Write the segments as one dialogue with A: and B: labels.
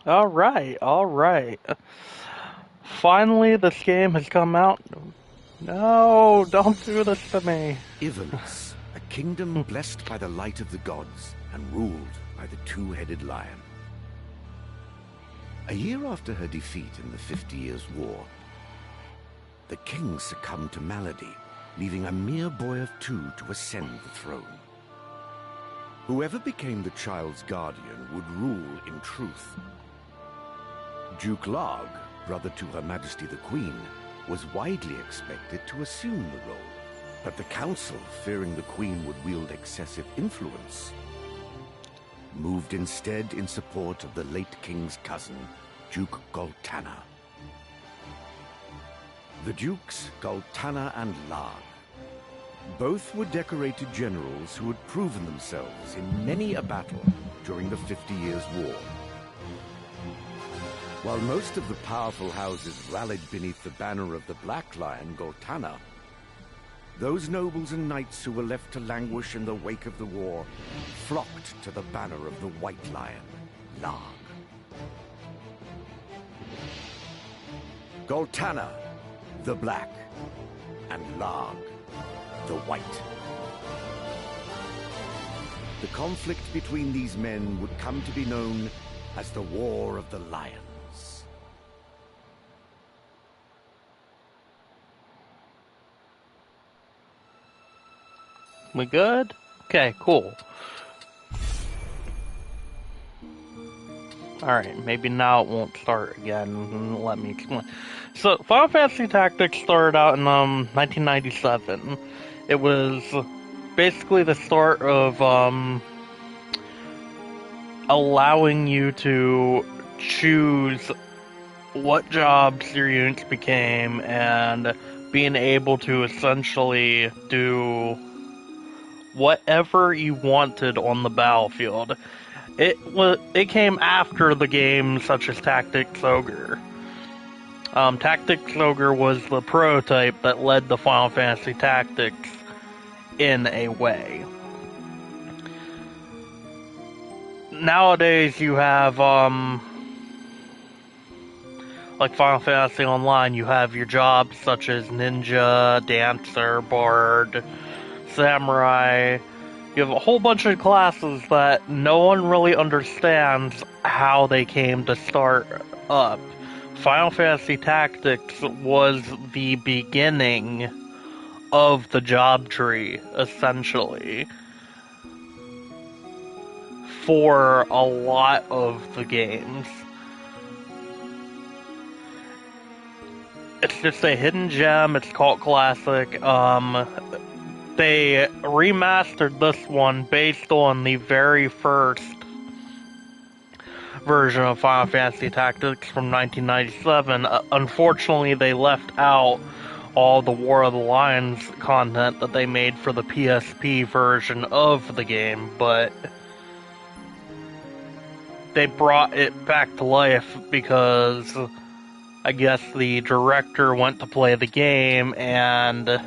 A: Alright, alright. Finally, this game has come out. No, don't do this to me.
B: Ivalice, a kingdom blessed by the light of the gods and ruled by the two-headed lion. A year after her defeat in the 50 Years' War, the king succumbed to malady, leaving a mere boy of 2 to ascend the throne. Whoever became the child's guardian would rule in truth. Duke Larg, brother to Her Majesty the Queen, was widely expected to assume the role. But the council, fearing the Queen would wield excessive influence, moved instead in support of the late king's cousin, Duke Goltana. The Dukes, Goltana and Larg, both were decorated generals who had proven themselves in many a battle during the 50 Years' War. While most of the powerful houses rallied beneath the banner of the Black Lion, Goltana, those nobles and knights who were left to languish in the wake of the war flocked to the banner of the White Lion, Larg. Goltana, the Black, and Larg, the White. The conflict between these men would come to be known as the War of the Lions.
A: We good? Okay, cool. Alright, maybe now it won't start again. Let me explain. So, Final Fantasy Tactics started out in 1997. It was basically the start of allowing you to choose what jobs your units became and being able to essentially do whatever you wanted on the battlefield. It came after the games such as Tactics Ogre. Tactics Ogre was the prototype that led the Final Fantasy Tactics in a way. Nowadays you have like Final Fantasy Online, you have your jobs such as Ninja, Dancer, Bard, Samurai. You have a whole bunch of classes that no one really understands how they came to start up. Final Fantasy Tactics was the beginning of the job tree, essentially, for a lot of the games. It's just a hidden gem, it's cult classic. They remastered this one based on the very first version of Final Fantasy Tactics from 1997. Unfortunately, they left out all the War of the Lions content that they made for the PSP version of the game, but they brought it back to life because I guess the director went to play the game and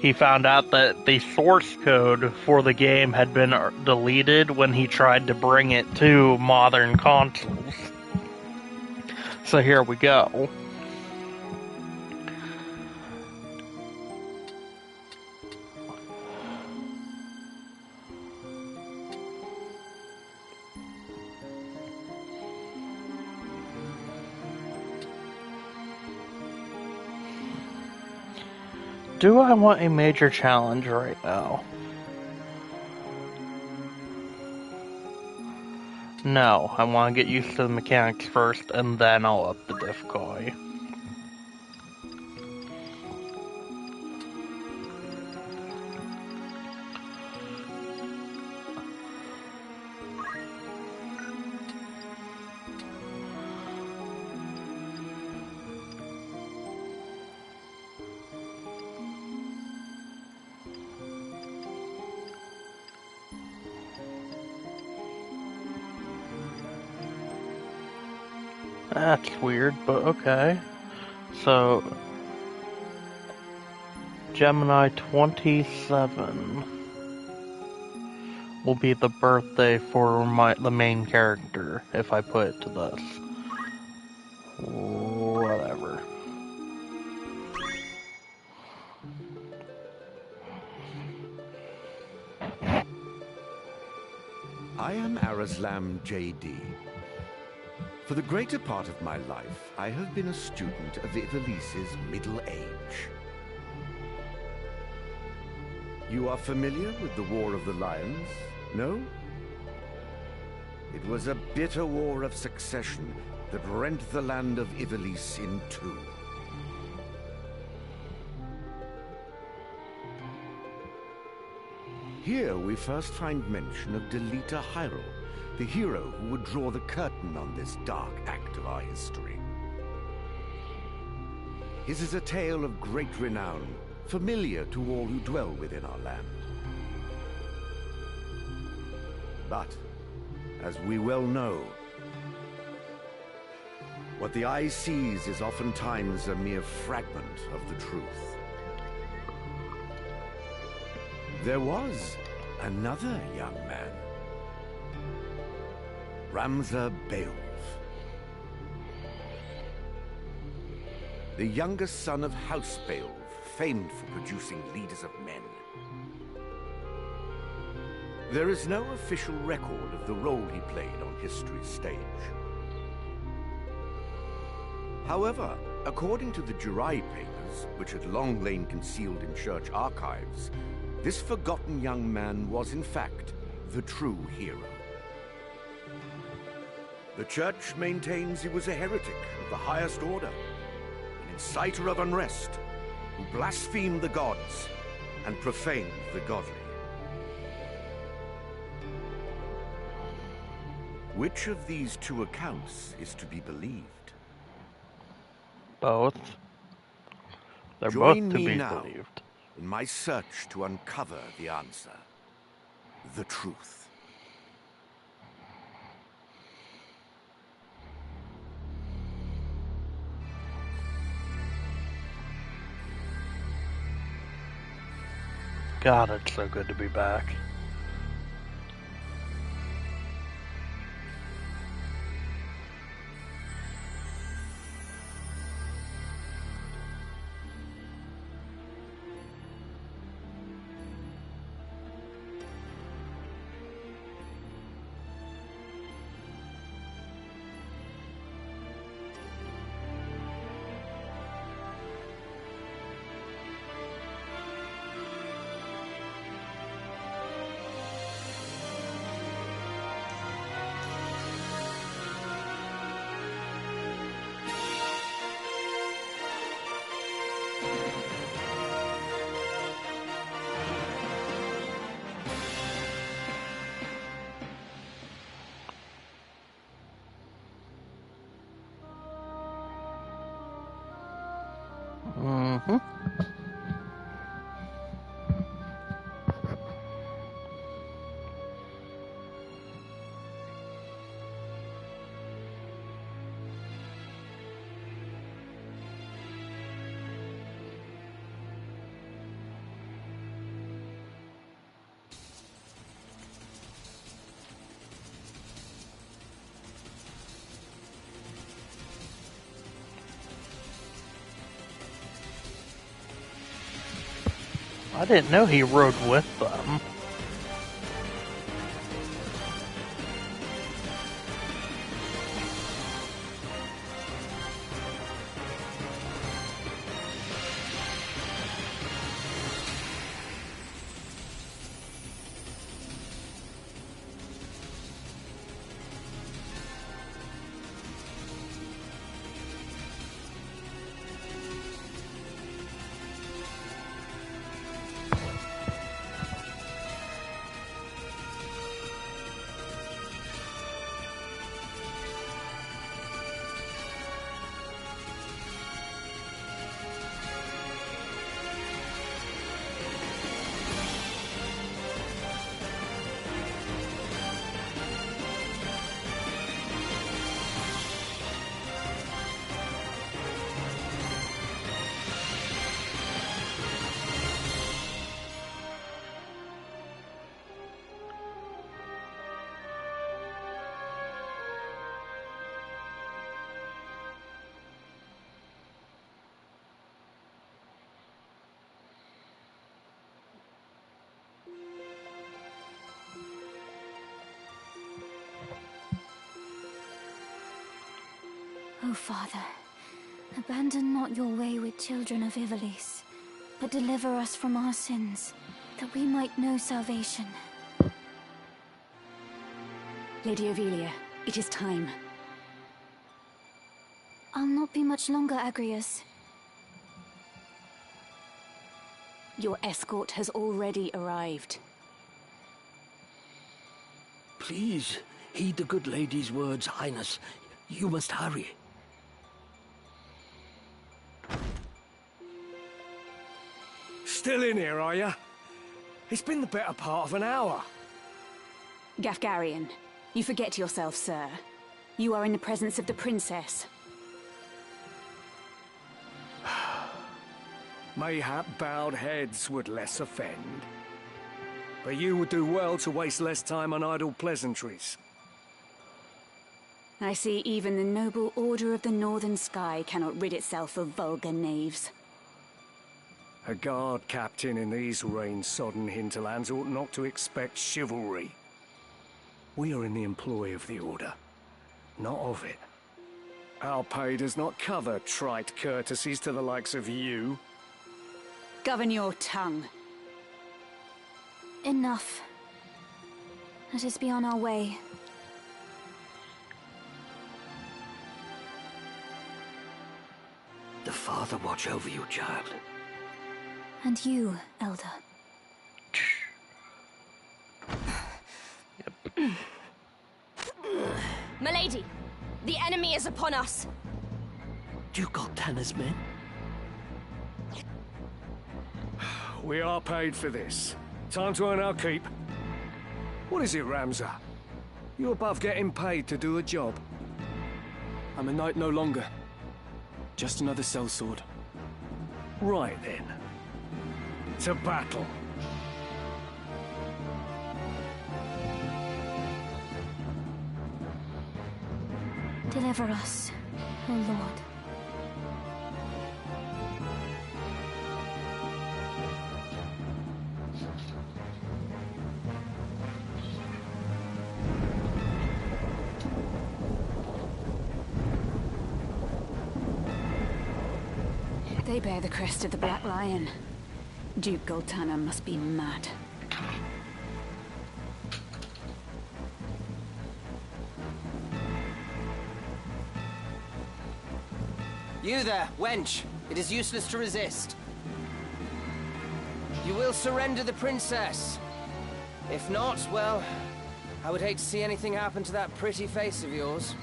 A: he found out that the source code for the game had been deleted when he tried to bring it to modern consoles. So here we go. Do I want a major challenge right now? No, I want to get used to the mechanics first, and then I'll up the difficulty. That's weird, but okay. So, Gemini 27. will be the birthday for the main character if I put it to this. Whatever.
B: I am Arazlam J.D. For the greater part of my life, I have been a student of Ivalice's middle age. You are familiar with the War of the Lions, no? It was a bitter war of succession that rent the land of Ivalice in two. Here we first find mention of Delita Hyrule, the hero who would draw the curtain on this dark act of our history. His is a tale of great renown, familiar to all who dwell within our land. But, as we well know, what the eye sees is oftentimes a mere fragment of the truth. There was another young man, Ramza Beowulf, the youngest son of House Beowulf, famed for producing leaders of men. There is no official record of the role he played on history's stage. However, according to the Jirai papers, which had long lain concealed in church archives, this forgotten young man was in fact the true hero. The church maintains he was a heretic of the highest order, an inciter of unrest, who blasphemed the gods and profaned the godly. Which of these two accounts is to be believed?
A: Both. They're
B: Join
A: both to
B: me
A: be
B: now
A: believed.
B: in my search to uncover the answer, the truth.
A: God, it's so good to be back. Mm-hmm. I didn't know he rode with them.
C: O Father, abandon not your wayward children of Ivalice, but deliver us from our sins, that we might know salvation.
D: Lady Ovelia, it is time.
C: I'll not be much longer, Agrias.
D: Your escort has already arrived.
E: Please, heed the good lady's words, Highness. You must hurry.
F: Still in here, are you? It's been the better part of an hour.
D: Gafgarian, you forget yourself, sir. You are in the presence of the princess.
F: Mayhap bowed heads would less offend. But you would do well to waste less time on idle pleasantries.
D: I see even the noble Order of the Northern Sky cannot rid itself of vulgar knaves.
F: A guard captain in these rain-sodden hinterlands ought not to expect chivalry. We are in the employ of the Order, not of it. Our pay does not cover trite courtesies to the likes of you.
D: Govern your tongue.
C: Enough. Let us be on our way.
E: The Father watch over you, child.
C: And you, Elder.
G: Milady, the enemy is upon us.
E: Duke Goltana's men?
F: We are paid for this. Time to earn our keep. What is it, Ramza? You above getting paid to do a job?
H: I'm a knight no longer. Just another sellsword.
F: Right then. To battle.
C: Deliver us, O Lord.
D: They bear the crest of the Black Lion. Duke Goltana must be mad.
I: You there, wench. It is useless to resist. You will surrender the princess. If not, well, I would hate to see anything happen to that pretty face of yours.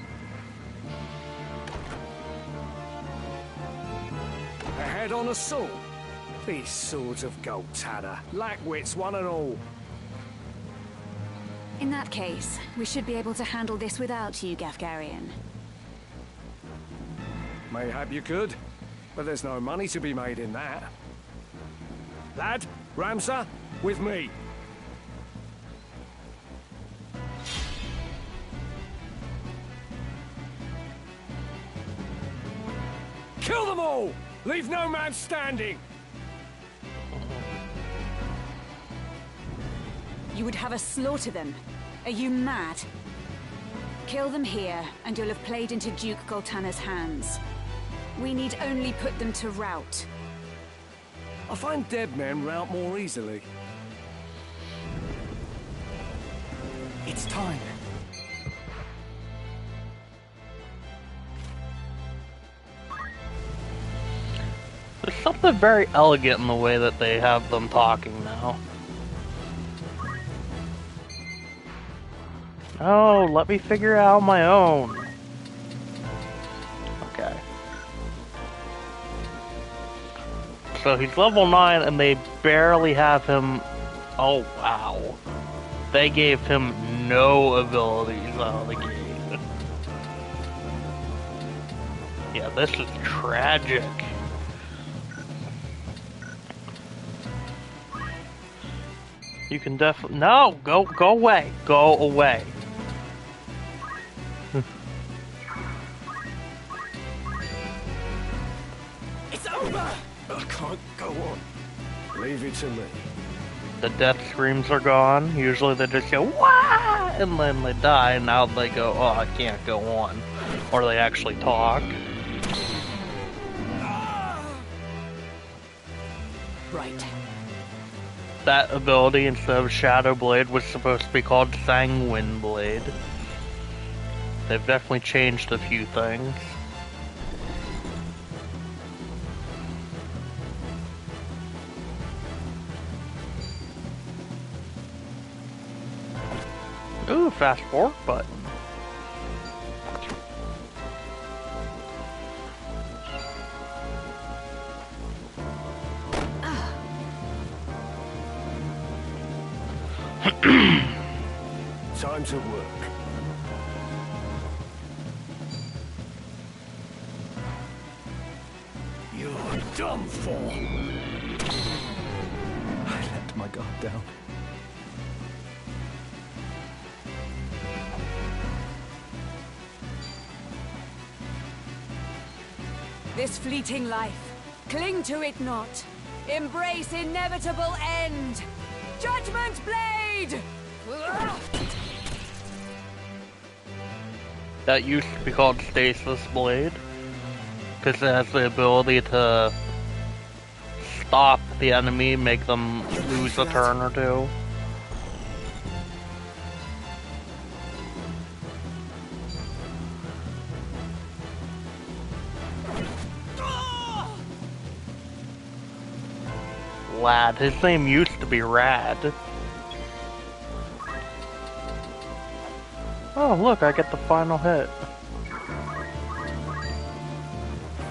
F: A head on a sword? These swords of Goltana lack wits, one and all.
D: In that case, we should be able to handle this without you, Gafgarian.
F: Mayhap you could, but there's no money to be made in that. Lad, Ramza, with me. Kill them all! Leave no man standing!
D: You would have us slaughter them? Are you mad? Kill them here, and you'll have played into Duke Goltana's hands. We need only put them to rout.
F: I find dead men rout more easily.
H: It's time.
A: There's something very elegant in the way that they have them talking now. Oh, let me figure it out on my own. Okay. So he's level 9 and they barely have him... Oh, wow. They gave him no abilities out of the gate. Yeah, this is tragic. You can definitely... No! Go away! Go away!
F: It's over! I can't go on. Leave it to me.
A: The death screams are gone. Usually they just go, "Wah!" and then they die, and now they go, "Oh, I can't go on." or they actually talk.
E: Right.
A: That ability, instead of Shadow Blade, was supposed to be called Sanguine Blade. They've definitely changed a few things. Ooh, fast forward button.
F: Time to work. You're done for.
H: I let my guard down.
D: This fleeting life, cling to it not. Embrace inevitable end. Judgment Blade!
A: That used to be called Stasis Blade, because it has the ability to stop the enemy, make them lose a turn or two. Lad. His name used to be Rad. Oh, look, I get the final hit.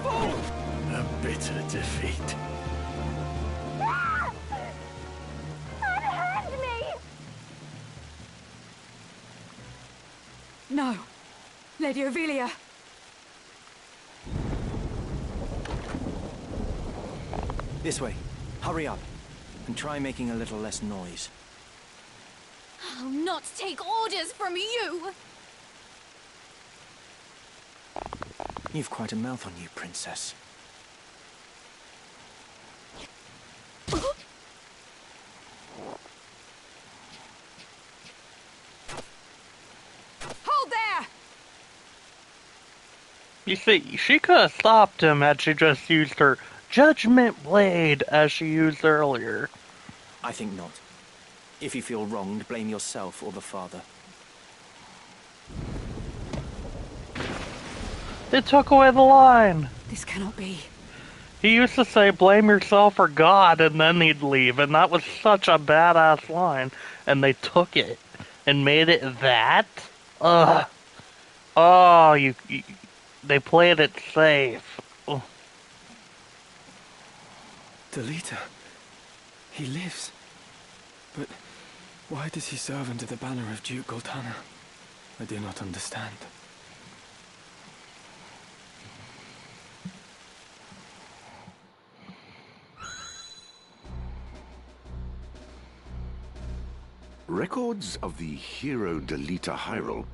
F: A bitter defeat.
C: Unhand me!
D: No. Lady Ivalice.
J: This way. Hurry up. And try making a little less noise.
G: I'll not take orders from you!
J: You've quite a mouth on you, Princess.
D: Hold there!
A: You see, she could have stopped him had she just used her Judgment Blade as she used earlier.
J: I think not. If you feel wronged, blame yourself or the father.
A: It took away the line.
D: This cannot be.
A: He used to say, blame yourself or God, and then he'd leave, and that was such a badass line. And they took it and made it that? Ugh. Oh, they played it safe. Ugh.
H: Delita. He lives. But why does he serve under the banner of Duke Goltana? I do not understand.
B: Records of the hero Delita Hyrule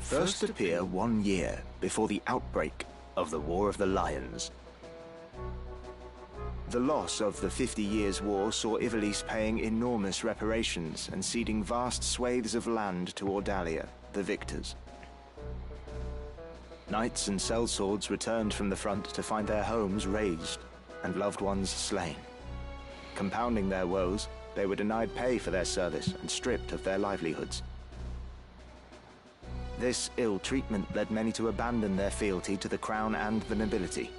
J: First appear 1 year before the outbreak of the War of the Lions. The loss of the 50 Years' War saw Ivalice paying enormous reparations and ceding vast swathes of land to Ordalia, the victors. Knights and sellswords returned from the front to find their homes razed and loved ones slain. Compounding their woes, they were denied pay for their service and stripped of their livelihoods. This ill treatment led many to abandon their fealty to the crown and the nobility.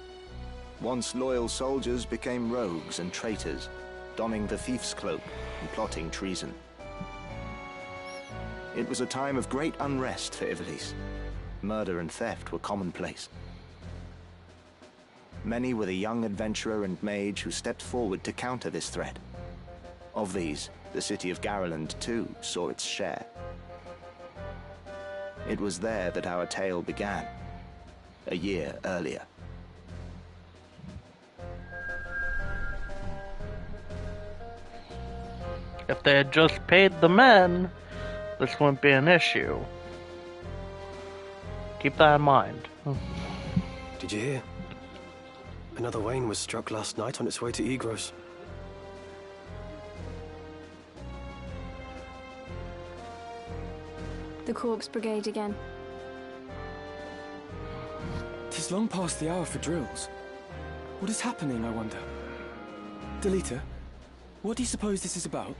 J: Once loyal soldiers became rogues and traitors, donning the thief's cloak and plotting treason. It was a time of great unrest for Ivalice. Murder and theft were commonplace. Many were the young adventurer and mage who stepped forward to counter this threat. Of these, the city of Garland, too, saw its share. It was there that our tale began, a year earlier.
A: If they had just paid the men, this wouldn't be an issue. Keep that in mind.
H: Did you hear? Another Wayne was struck last night on its way to Egros.
C: The Corpse Brigade again.
H: is long past the hour for drills. What is happening, I wonder? Delita, what do you suppose this is about?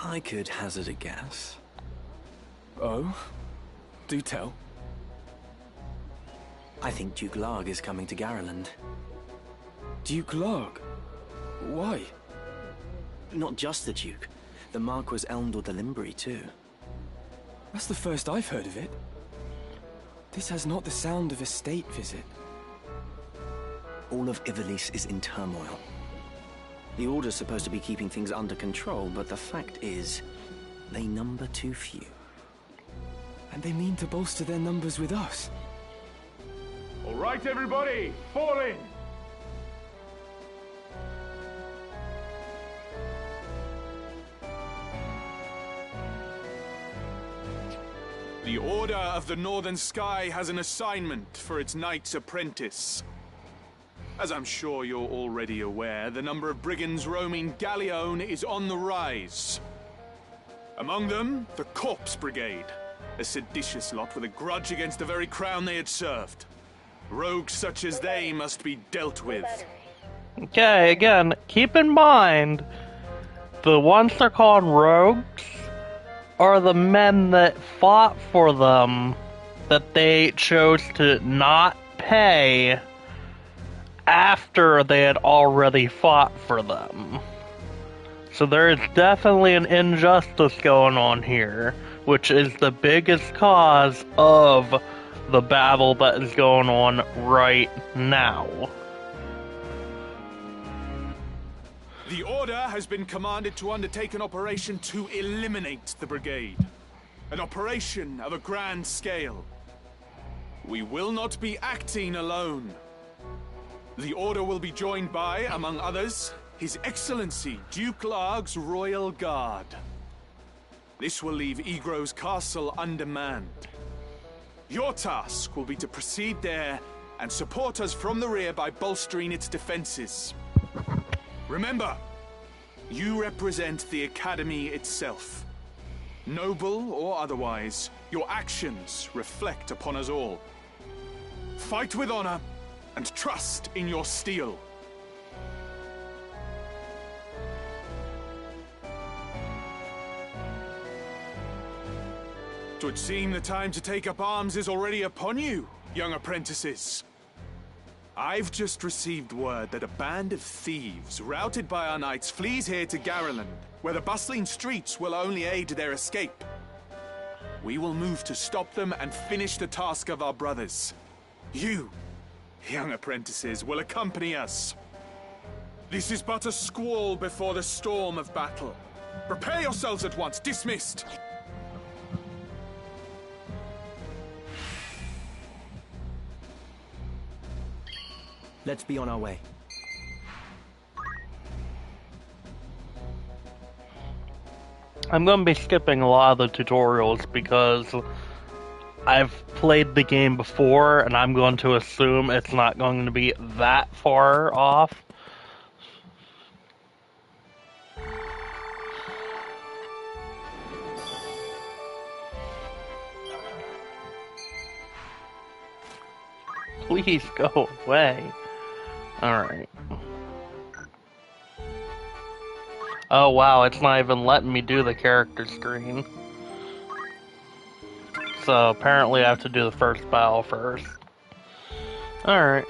K: I could hazard a guess.
H: Oh? Do tell.
K: I think Duke Larg is coming to Garreland.
H: Duke Larg? Why?
K: Not just the Duke. The Marquis Elmdor de Limbri, too.
H: That's the first I've heard of it. This has not the sound of a state visit.
K: All of Ivalice is in turmoil. The Order's supposed to be keeping things under control, but the fact is, they number too few.
H: And they mean to bolster their numbers with us.
L: All right, everybody, fall in! The Order of the Northern Sky has an assignment for its Knight's Apprentice. As I'm sure you're already aware, the number of brigands roaming Galleon is on the rise. Among them, the Corpse Brigade, a seditious lot with a grudge against the very crown they had served. Rogues such as they must be dealt with.
A: Okay, again, keep in mind, the ones they're called rogues are the men that fought for them that they chose to not pay after they had already fought for them. So there is definitely an injustice going on here, which is the biggest cause of the battle that is going on right now.
L: The Order has been commanded to undertake an operation to eliminate the Brigade. An operation of a grand scale. We will not be acting alone. The Order will be joined by, among others, His Excellency Duke Larg's Royal Guard. This will leave Egro's castle undermanned. Your task will be to proceed there and support us from the rear by bolstering its defenses. Remember, you represent the Academy itself. Noble or otherwise, your actions reflect upon us all. Fight with honor and trust in your steel. Twould seem the time to take up arms is already upon you, young apprentices. I've just received word that a band of thieves, routed by our knights, flees here to Garreland, where the bustling streets will only aid their escape. We will move to stop them and finish the task of our brothers. You, young apprentices, will accompany us. This is but a squall before the storm of battle. Prepare yourselves at once. Dismissed.
K: Let's be on our way.
A: I'm going to be skipping a lot of the tutorials because I've played the game before and I'm going to assume it's not going to be that far off. Please go away. Alright. Oh wow, it's not even letting me do the character screen. So apparently I have to do the first battle first. Alright.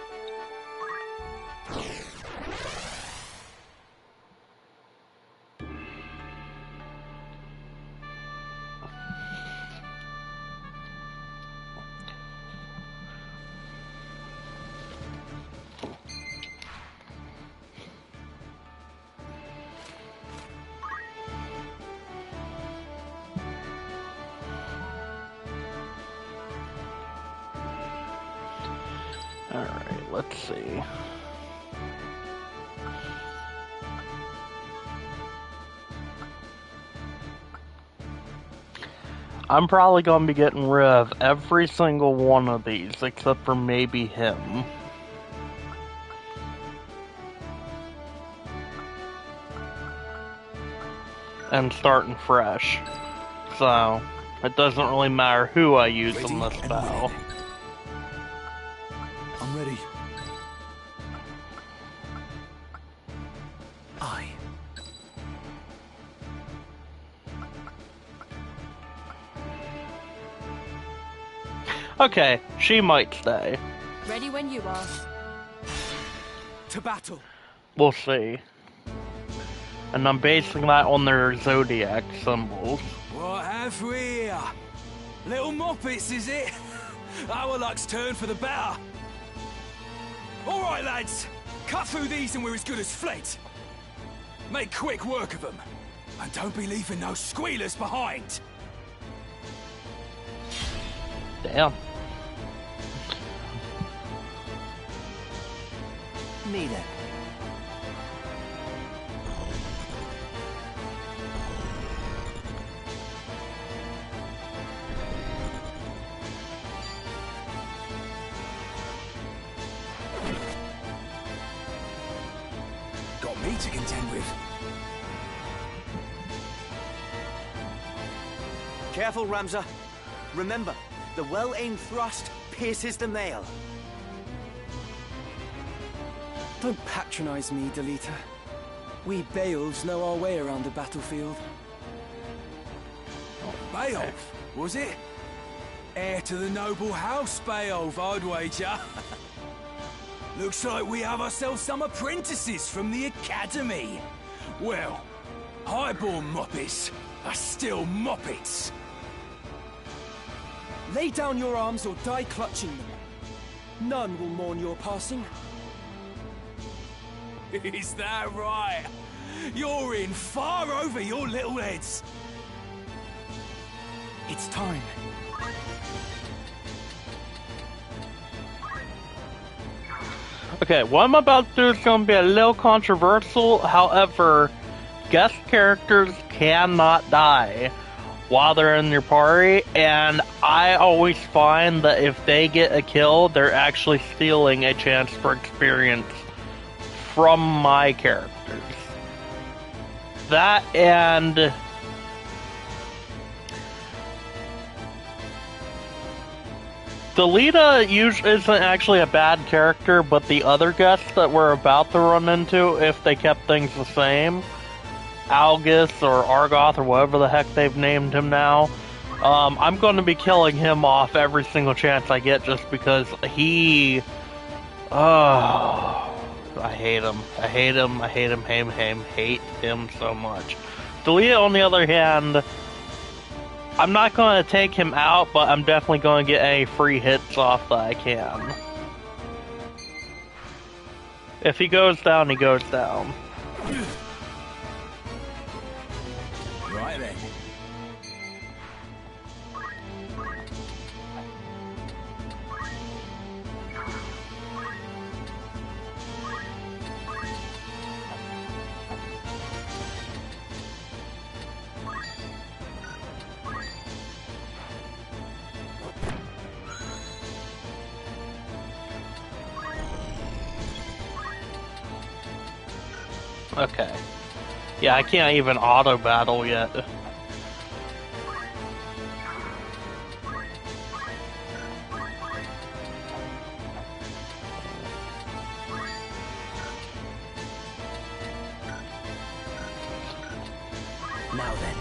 A: Alright, let's see. I'm probably going to be getting rid of every single one of these, except for maybe him. And starting fresh. So, it doesn't really matter who I use in this battle.
E: Aye.
A: Okay, she might stay.
G: Ready when you are.
E: To battle.
A: We'll see. And I'm basing that on their zodiac symbols.
E: What have we here? Little moppets, is it? Our luck's turned for the better. All right, lads. Cut through these and we're as good as fled. Make quick work of them. And don't be leaving no squealers behind.
A: Damn.
K: Me then.
E: Got me to contend with.
K: Careful, Ramza. Remember, the well-aimed thrust pierces the mail.
M: Don't patronize me, Delita. We Beowulfs know our way around the battlefield.
E: Beowulf, was it? Heir to the noble house, Beowulf, I'd wager. Looks like we have ourselves some apprentices from the academy. Well, highborn moppets are still moppets.
M: Lay down your arms or die clutching them. None will mourn your passing.
E: Is that right? You're in far over your little heads.
M: It's time.
A: Okay, what I'm about to do is going to be a little controversial. However, guest characters cannot die while they're in your party, and I always find that if they get a kill, they're actually stealing a chance for experience from my characters. That and Delita isn't actually a bad character, but the other guests that we're about to run into, if they kept things the same, Algus or Argoth or whatever the heck they've named him now, I'm going to be killing him off every single chance I get just because he... I hate him. I hate him. I hate him. Hate him so much. Delita, on the other hand, I'm not going to take him out, but I'm definitely going to get any free hits off that I can. If he goes down, he goes down.
E: Right then.
A: Okay. Yeah, I can't even auto-battle yet.
K: Now then.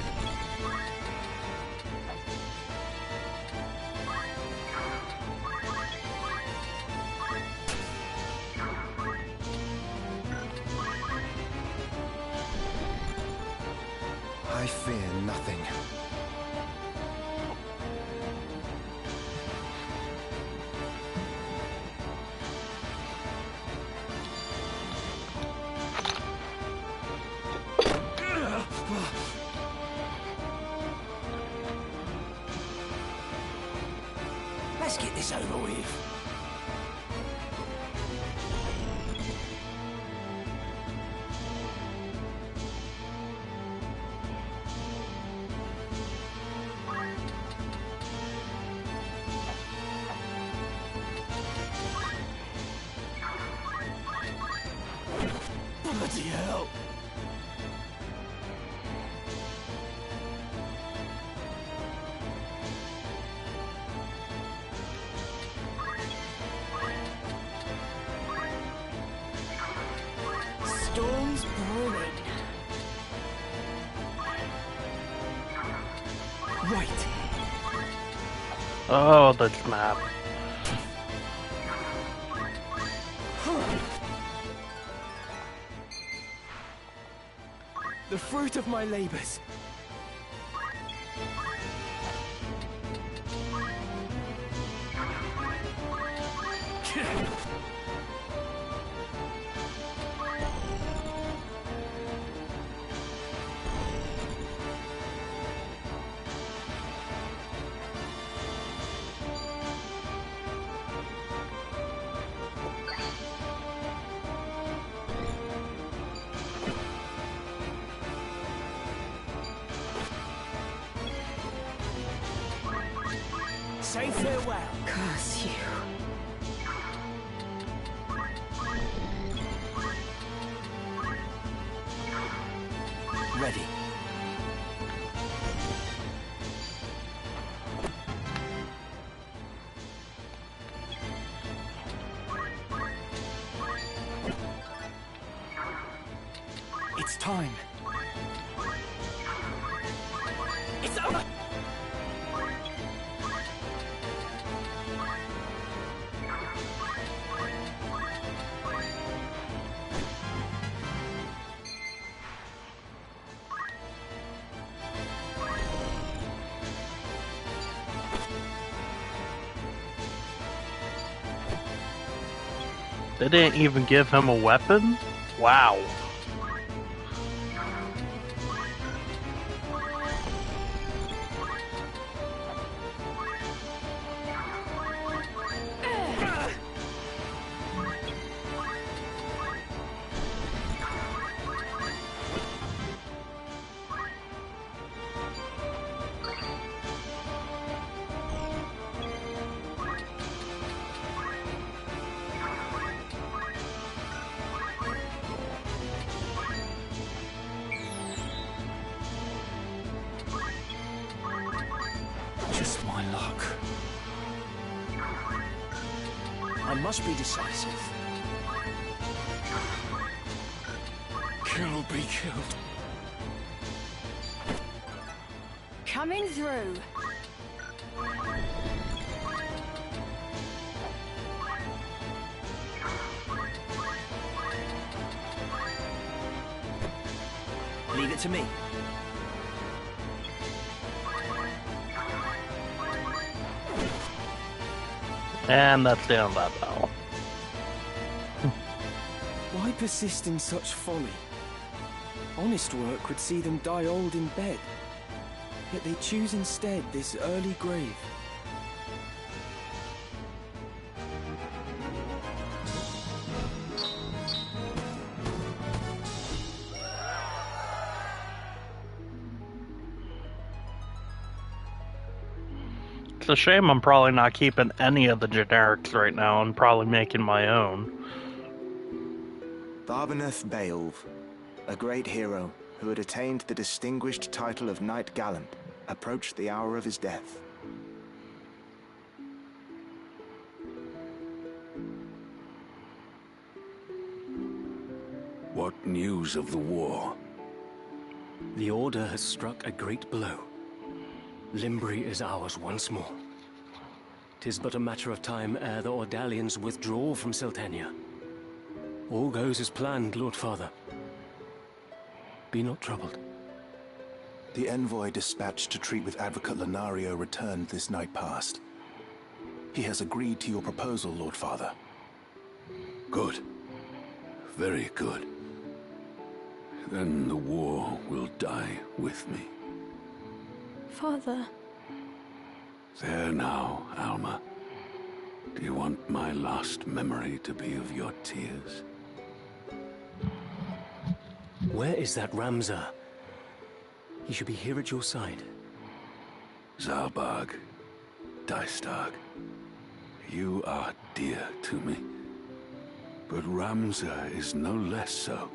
B: I fear nothing.
E: Let's get this over with. Bloody hell!
G: storm's brewing.
M: Right.
A: Oh, this map.
M: The fruit of my labors. Say farewell.
D: Curse you.
M: Ready. It's time. It's over!
A: They didn't even give him a weapon? Wow.
F: Just my luck. I must be decisive. Kill be killed.
D: Coming through.
K: Leave it to me.
A: And that's the end of that battle.
M: Why persist in such folly? Honest work would see them die old in bed. Yet they choose instead this early grave.
A: It's a shame I'm probably not keeping any of the generics right now and probably making my own.
J: Barbeneth Beowulf, a great hero who had attained the distinguished title of Knight Gallant, approached the hour of his death.
F: What news of the war?
K: The Order has struck a great blow. Limbri is ours once more. 'Tis but a matter of time ere the Ordalians withdraw from Seltenia. All goes as planned, Lord Father. Be not troubled.
N: The envoy dispatched to treat with Advocate Lenario returned this night past. He has agreed to your proposal, Lord Father.
F: Good. Very good. Then the war will die with me.
C: Father.
F: There now, Alma. Do you want my last memory to be of your tears?
K: Where is that Ramsar? He should be here at your side.
F: Zalbag, Dystag, you are dear to me. But Ramsar is no less so.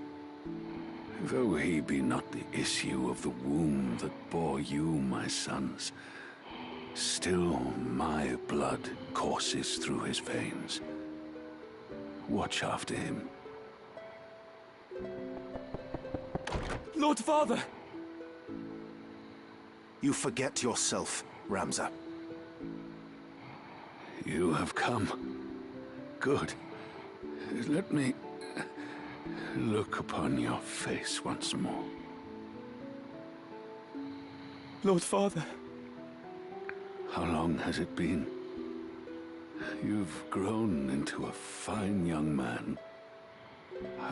F: Though he be not the issue of the womb that bore you, my sons, still my blood courses through his veins. Watch after him.
M: Lord Father!
N: You forget yourself, Ramza.
O: You have come. Good. Let me look upon your face once more.
M: Lord Father.
O: How long has it been? You've grown into a fine young man.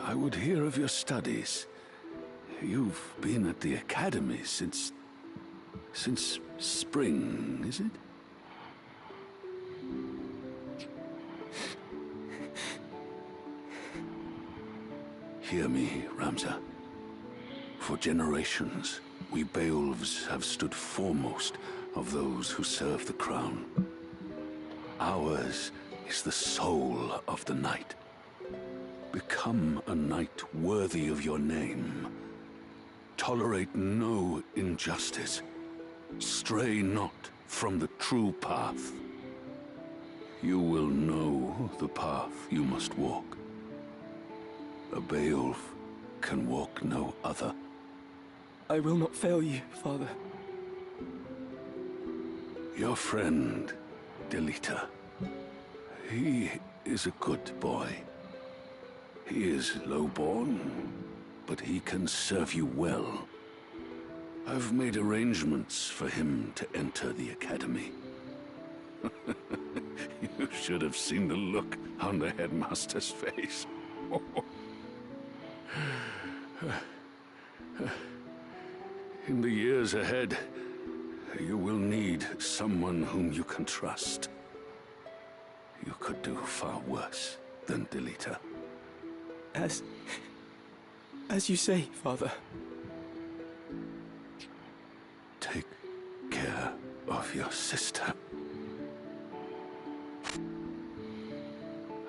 O: I would hear of your studies. You've been at the academy since spring, is it? Hear me, Ramza. For generations, we Beowulfs have stood foremost of those who serve the crown. Ours is the soul of the night. Become a knight worthy of your name. Tolerate no injustice. Stray not from the true path. You will know the path you must walk. A Beowulf can walk no other.
M: I will not fail you, Father.
O: Your friend, Delita. He is a good boy. He is low-born, but he can serve you well. I've made arrangements for him to enter the academy. You should have seen the look on the headmaster's face. In the years ahead, you will need someone whom you can trust. You could do far worse than Delita.
M: As you say, Father.
O: Take care of your sister.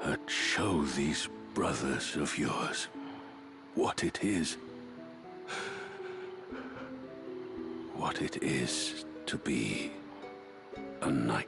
O: And show these brothers of yours what it is. What it is to be a knight.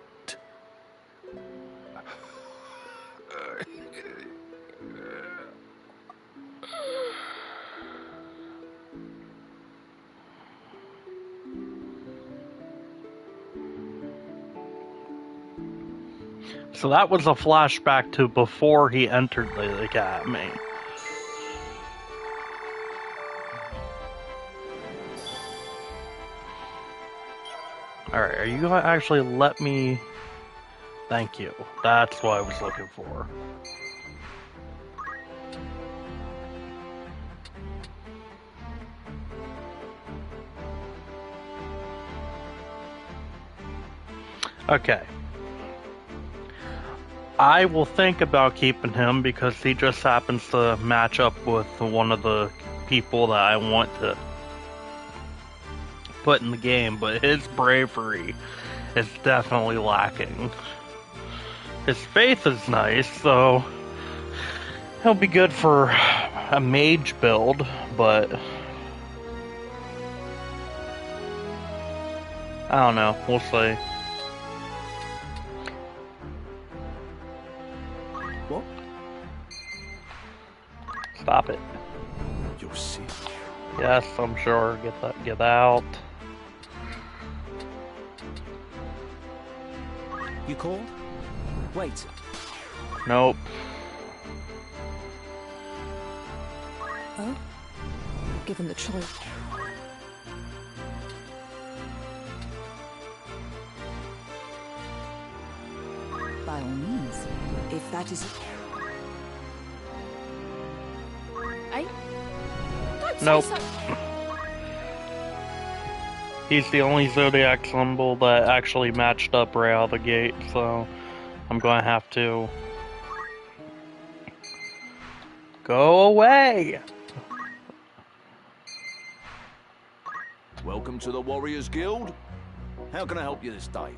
A: So that was a flashback to before he entered the academy. Alright, are you gonna actually let me... Thank you. That's what I was looking for. Okay. I will think about keeping him because he just happens to match up with one of the people that I want to put in the game, but his bravery is definitely lacking. His faith is nice, so he'll be good for a mage build, but I don't know, we'll see.
M: What?
A: Stop it.
N: You're sick.
A: Yes, I'm sure. Get out.
I: You called? Wait.
A: Nope.
P: Oh? Given the choice.
D: By all means, if that is...
A: Nope. He's the only Zodiac symbol that actually matched up right out of the gate, so I'm gonna have to go away.
Q: Welcome to the Warriors Guild. How can I help you this day?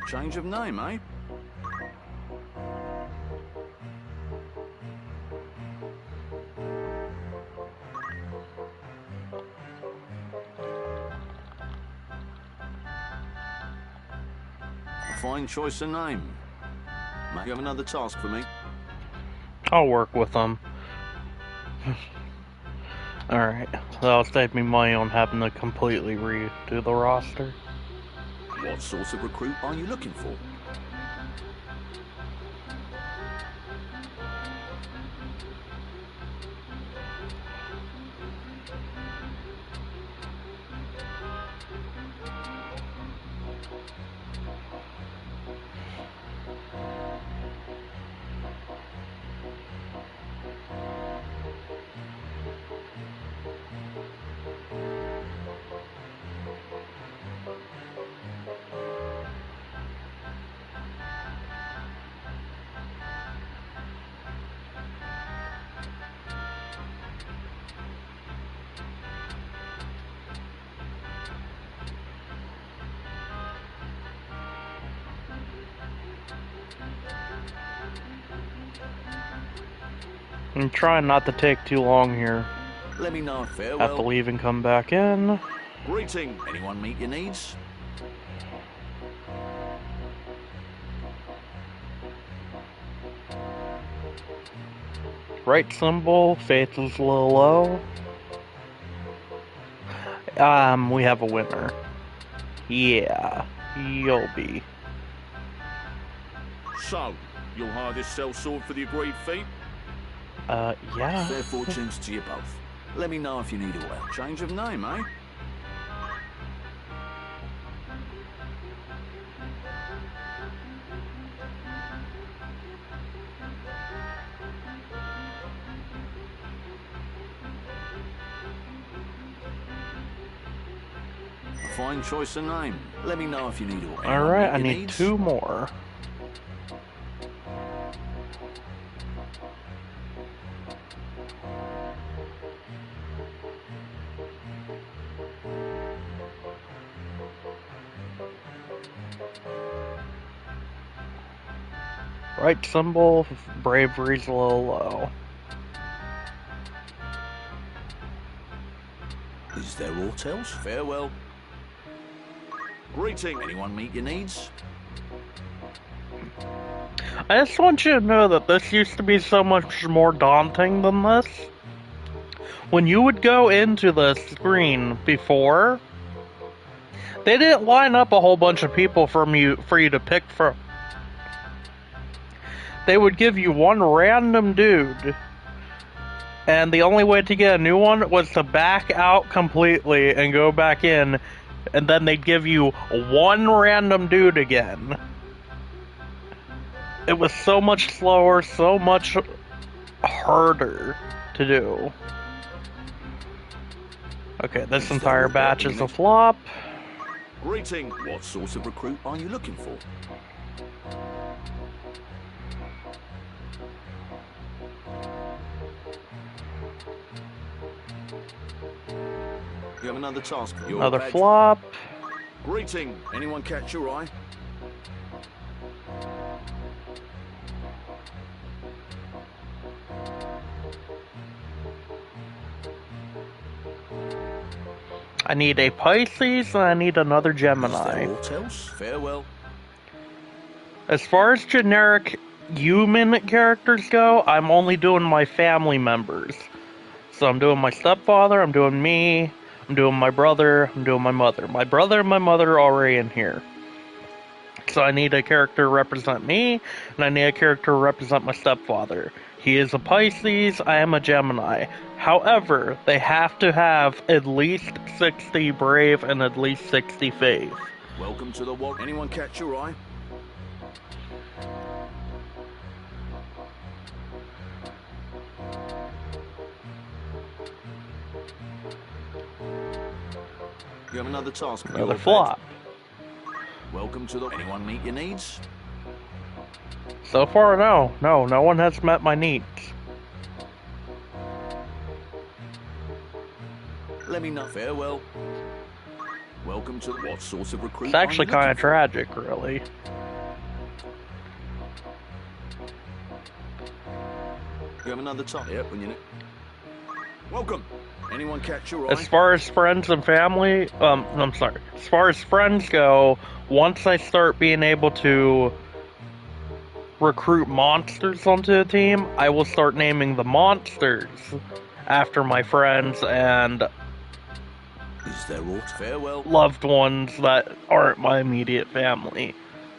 Q: Change of name, eh? Fine choice of name. Might you have another task for me?
A: I'll work with them. Alright, that'll save me money on having to completely redo the roster.
Q: What sort of recruit are you looking for?
A: I'm trying not to take too long here.
Q: Let me know. Farewell.
A: Have to leave and come back in.
Q: Greeting. Anyone meet your needs?
A: Right symbol, faith is a little low. We have a winner. Yeah, you'll be.
Q: So, you'll hire this sellsword for the agreed fee?
A: Yeah.
Q: Fair fortunes to you both. Let me know if you need oil. Change of name, eh? A fine choice of name. Let me know if you need oil.
A: Alright, I need 2 more. Right symbol, bravery's a little low.
Q: Is there aught else? Farewell. Greeting. Anyone meet your needs?
A: I just want you to know that this used to be so much more daunting than this. When you would go into the screen before, they didn't line up a whole bunch of people for you to pick from. They would give you one random dude, and the only way to get a new one was to back out completely and go back in, and then they'd give you one random dude again. It was so much slower, so much harder to do. Okay, this entire batch is a flop.
Q: Greeting. What sort of recruit are you looking for? You have another task.
A: Another flop.
Q: Greeting. Anyone catch your eye?
A: I need a Pisces and I need another Gemini.
Q: Farewell.
A: As far as generic human characters go, I'm only doing my family members. So I'm doing my stepfather, I'm doing me, I'm doing my brother, I'm doing my mother. My brother and my mother are already in here. So I need a character to represent me, and I need a character to represent my stepfather. He is a Pisces, I am a Gemini. However, they have to have at least 60 brave and at least 60 faith.
Q: Welcome to the war. Anyone catch your eye? You have another task.
A: Another flop.
Q: Welcome to the... Anyone meet your needs?
A: So far, no. No one has met my needs.
Q: Let me know. Farewell. Welcome to what source of recruit?
A: It's actually kind of tragic, really.
Q: You have another top. Yep, when you know. Welcome. Anyone catch your eye?
A: As far as friends and family, I'm sorry. As far as friends go, once I start being able to recruit monsters onto the team, I will start naming the monsters after my friends and
Q: Is there aught? Farewell.
A: loved ones that aren't my immediate family.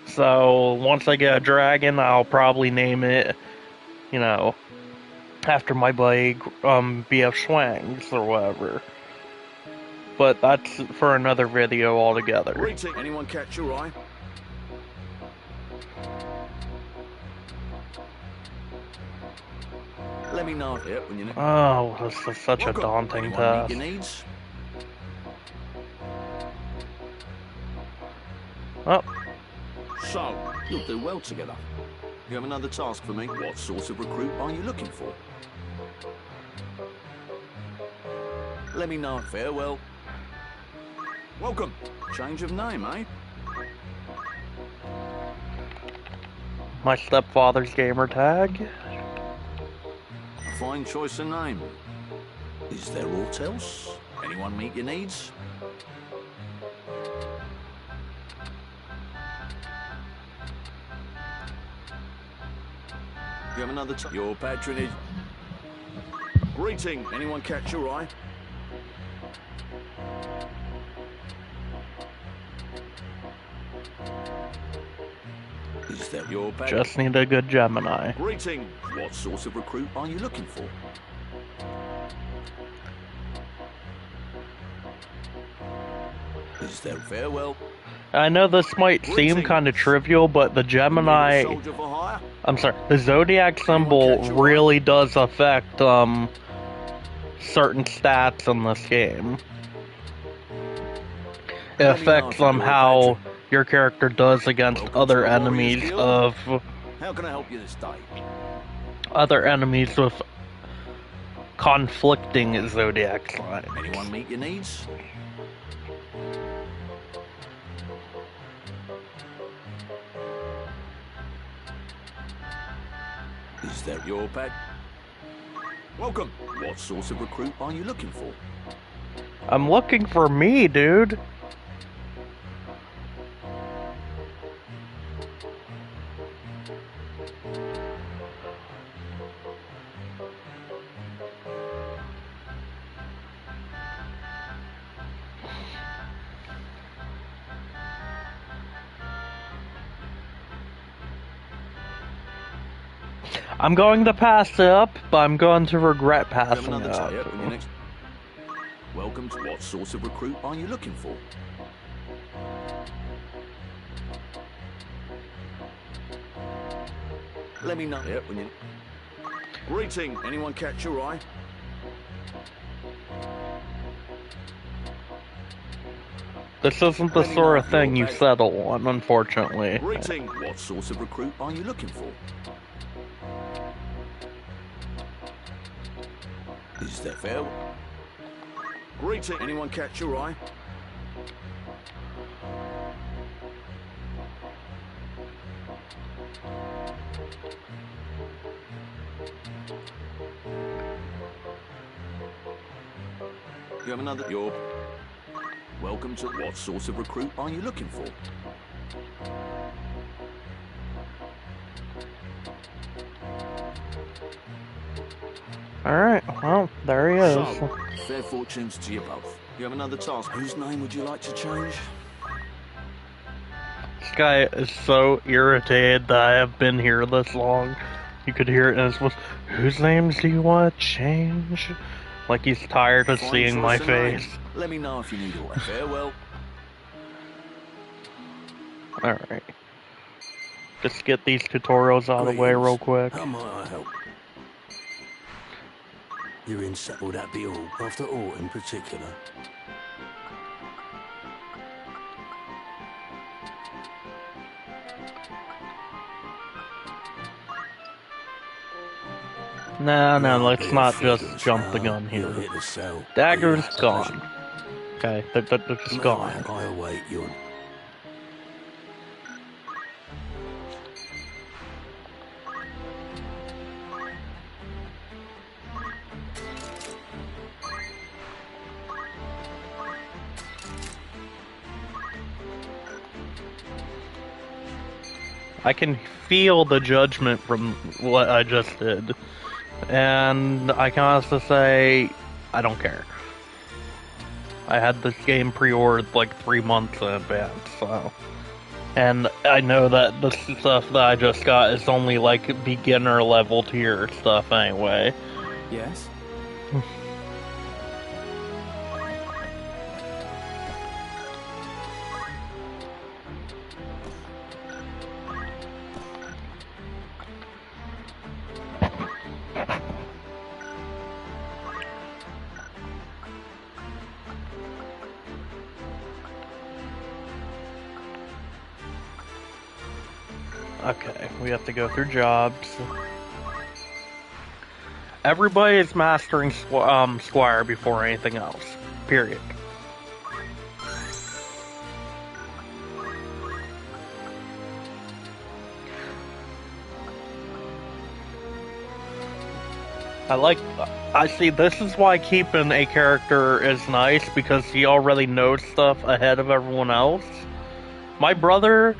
A: So once I get a dragon, I'll probably name it, you know, after my buddy BF Schwangs or whatever. But that's for another video altogether.
Q: Greeting. Anyone catch your eye? Let me know. Yep, when you know.
A: Oh, this is such a daunting task.
Q: Meet your needs?
A: Oh.
Q: So, you'll do well together. You have another task for me. What sort of recruit are you looking for? Let me know. Farewell. Welcome. Change of name, eh?
A: My stepfather's gamer tag.
Q: A fine choice of name. Is there aught else? Anyone meet your needs? You have another your patronage. Greeting. Anyone catch your eye? Is there your
A: Just need a good Gemini.
Q: Greeting. What sort of recruit are you looking for? Is there farewell?
A: I know this might seem kind of trivial, but the Gemini, I'm sorry, the Zodiac symbol really does affect, certain stats in this game. It affects, how your character does against other enemies of...
Q: How can I help you this day?
A: Other enemies with conflicting Zodiac signs.
Q: Anyone meet your needs? Is there your pet? Welcome. What sort of recruit are you looking for?
A: I'm looking for me, dude. I'm going to pass it up, but I'm going to regret passing it up.
Q: Welcome to what sort of recruit are you looking for? Let me know. Yep, when you... Greeting. Anyone catch your eye?
A: This isn't the sort of thing you settle on, unfortunately.
Q: Greeting. What sort of recruit are you looking for? Is that fair? Greeting. Anyone catch your eye? You have another... You're... Welcome to... What sort of recruit are you looking for?
A: Alright, well, there he is.
Q: So, fair fortunes to you both. You have another task. Whose name would you like to change?
A: This guy is so irritated that I have been here this long. You could hear it in his voice. Whose names do you want to change? Like he's tired of seeing my face.
Q: Let me know if you need all. Farewell.
A: Alright. Just get these tutorials out of the way real quick.
R: How might I help? You're in set. Will that be all? After all, in particular?
A: No, let's not just jump the gun here. Dagger's gone. Okay, they're just gone.
R: I await your...
A: I can feel the judgment from what I just did. and I can honestly say I don't care. I had this game pre-ordered like 3 months in advance, so. And I know that the stuff that I just got is only like beginner level tier stuff anyway.
M: Yes?
A: Okay, we have to go through jobs. Everybody is mastering Squire before anything else. Period. I see, this is why keeping a character is nice, because he already knows stuff ahead of everyone else. My brother,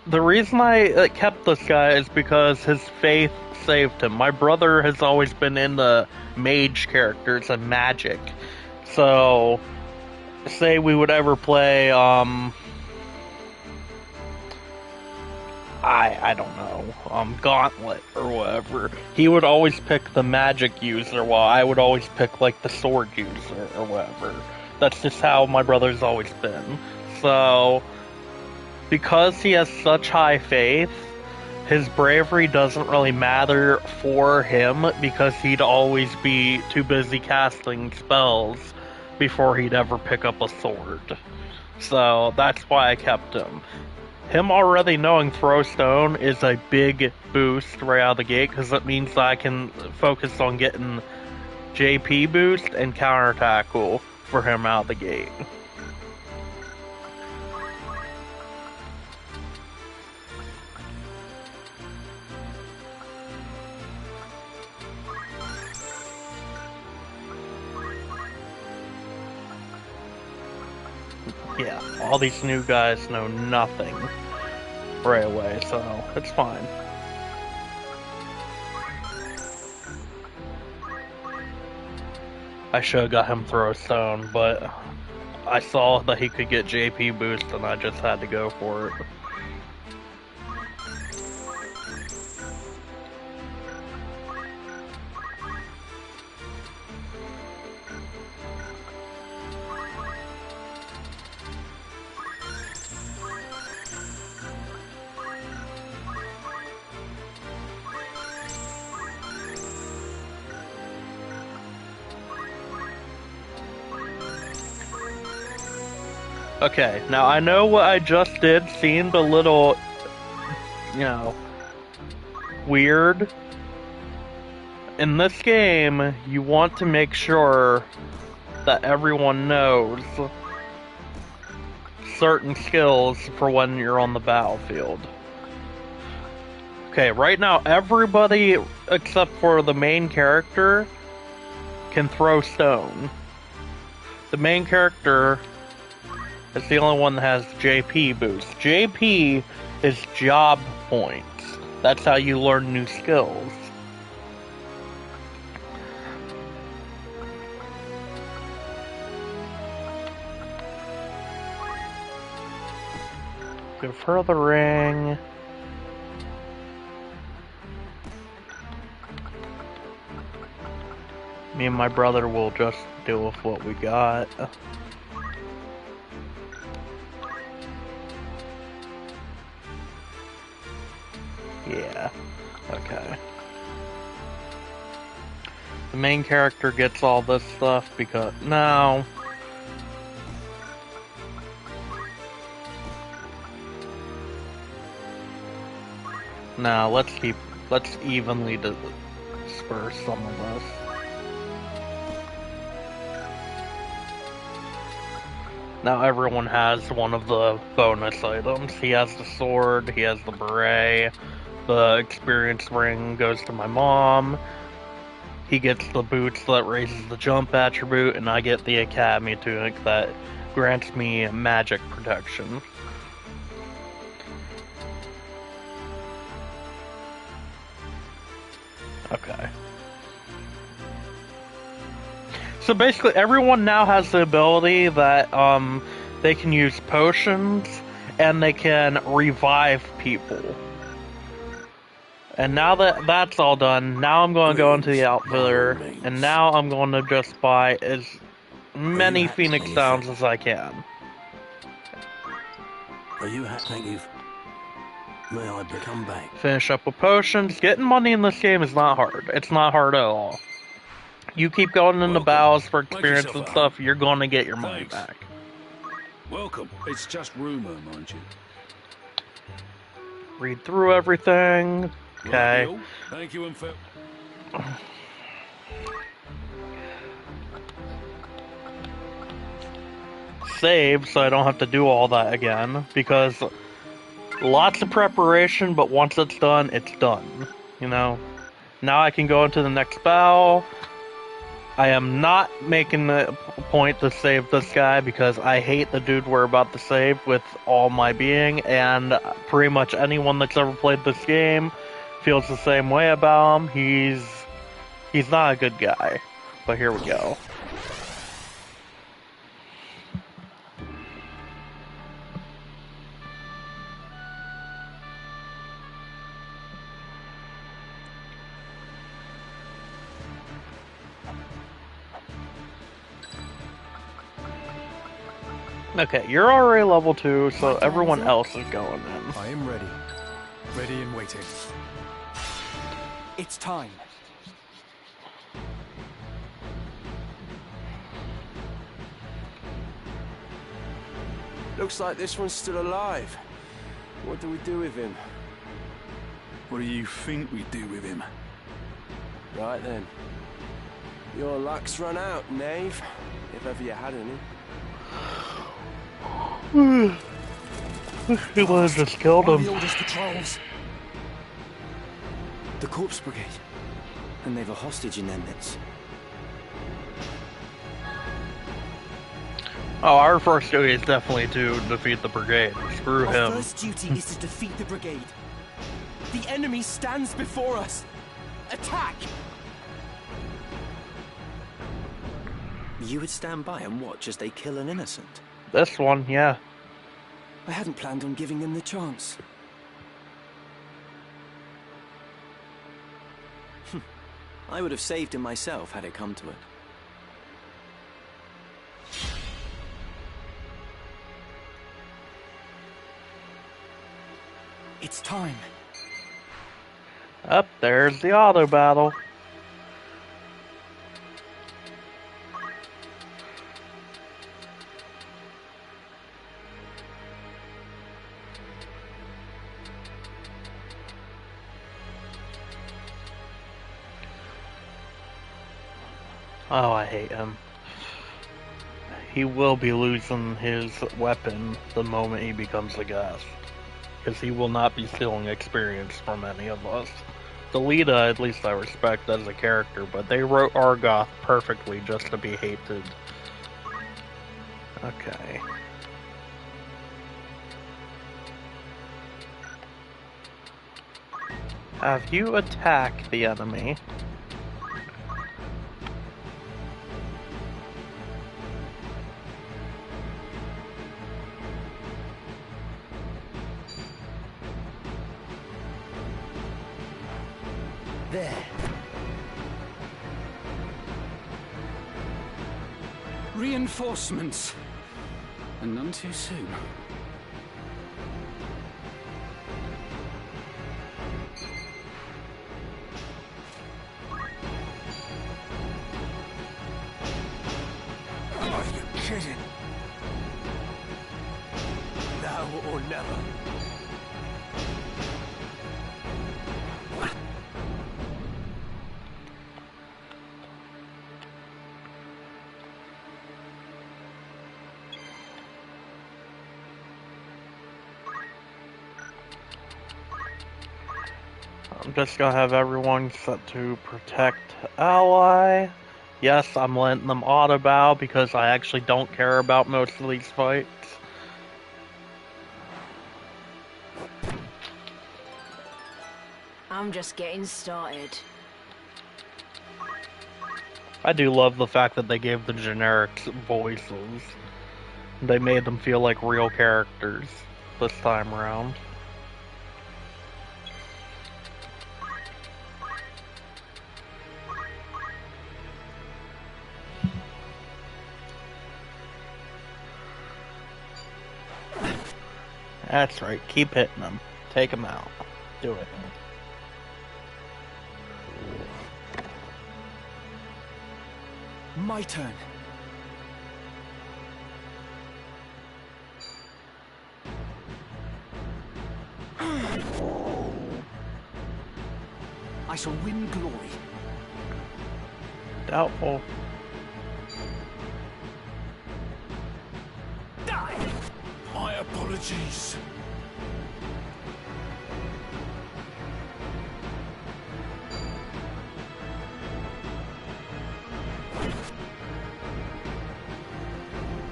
A: the reason I kept this guy is because his faith saved him. My brother has always been into mage characters and magic. So, say we would ever play, I don't know, Gauntlet or whatever, he would always pick the magic user while I would always pick, like, the sword user or whatever. That's just how my brother's always been. So, because he has such high faith, his bravery doesn't really matter for him because he'd always be too busy casting spells before he'd ever pick up a sword. So that's why I kept him. Him already knowing Throw Stone is a big boost right out of the gate because it means that I can focus on getting JP boost and counterattack for him out of the gate. Yeah, all these new guys know nothing right away, so it's fine. I should have got him Throw Stone, but I saw that he could get JP boost and I just had to go for it. Okay, now I know what I just did seemed a little, weird. In this game, you want to make sure that everyone knows certain skills for when you're on the battlefield. Okay, right now everybody except for the main character can throw stone. The main character is the only one that has JP boost. JP is job points. That's how you learn new skills. Go further ring. Me and my brother will just deal with what we got. Yeah, okay. The main character gets all this stuff because... No. No, let's evenly disperse some of this. Now everyone has one of the bonus items. He has the sword, he has the beret, the experience ring goes to my mom, he gets the boots that raises the jump attribute, and I get the academy tunic that grants me magic protection. Okay. So basically, everyone now has the ability that they can use potions and they can revive people. And now that that's all done, now I'm going to go into the outfitter, and now I'm going to just buy as many Phoenix Downs as I can.
R: Are you happy? Thank you. May I come back?
A: Finish up with potions. Getting money in this game is not hard. It's not hard at all. You keep going in the battles for experience and stuff, you're going to get your money back.
O: Welcome. It's just rumor, mind you.
A: Read through everything. Okay.
O: Thank you, and
A: Save so I don't have to do all that again, because lots of preparation, but once it's done, you know. Now I can go into the next battle. I am not making the point to save this guy because I hate the dude we're about to save with all my being, and pretty much anyone that's ever played this game feels the same way about him. He's not a good guy. But here we go. Okay, you're already level 2, so everyone else is going in.
F: I am ready. Ready and waiting.
M: It's time.
S: Looks like this one's still alive. What do we do with him?
O: What do you think we do with him?
S: Right then. Your luck's run out, knave. If ever you had any.
A: He would have just killed him.
M: The Order's patrols. The Corpse Brigade. And they've a hostage in their midst.
A: Oh, our first duty is definitely to defeat the brigade. Screw him.
M: Our first duty is to defeat the brigade. The enemy stands before us. Attack! You would stand by and watch as they kill an innocent?
A: This one, yeah.
M: I hadn't planned on giving them the chance. I would have saved him myself had it come to it. It's time.
A: Up there's the auto battle. Oh, I hate him. He will be losing his weapon the moment he becomes a guest. Because he will not be stealing experience from any of us. Delita, at least I respect as a character, but they wrote Argoth perfectly just to be hated. Okay. Have you attacked the enemy?
M: There. Reinforcements.
H: And none too soon.
S: Are you kidding? Now or never.
A: I'm just gonna have everyone set to protect ally. Yes, I'm letting them auto bow because I actually don't care about most of these fights.
G: I'm just getting started.
A: I do love the fact that they gave the generic voices. They made them feel like real characters this time around. That's right, keep hitting them. Take them out. Do it.
M: My turn.
B: I shall win glory.
A: Doubtful.
B: Die! My apologies.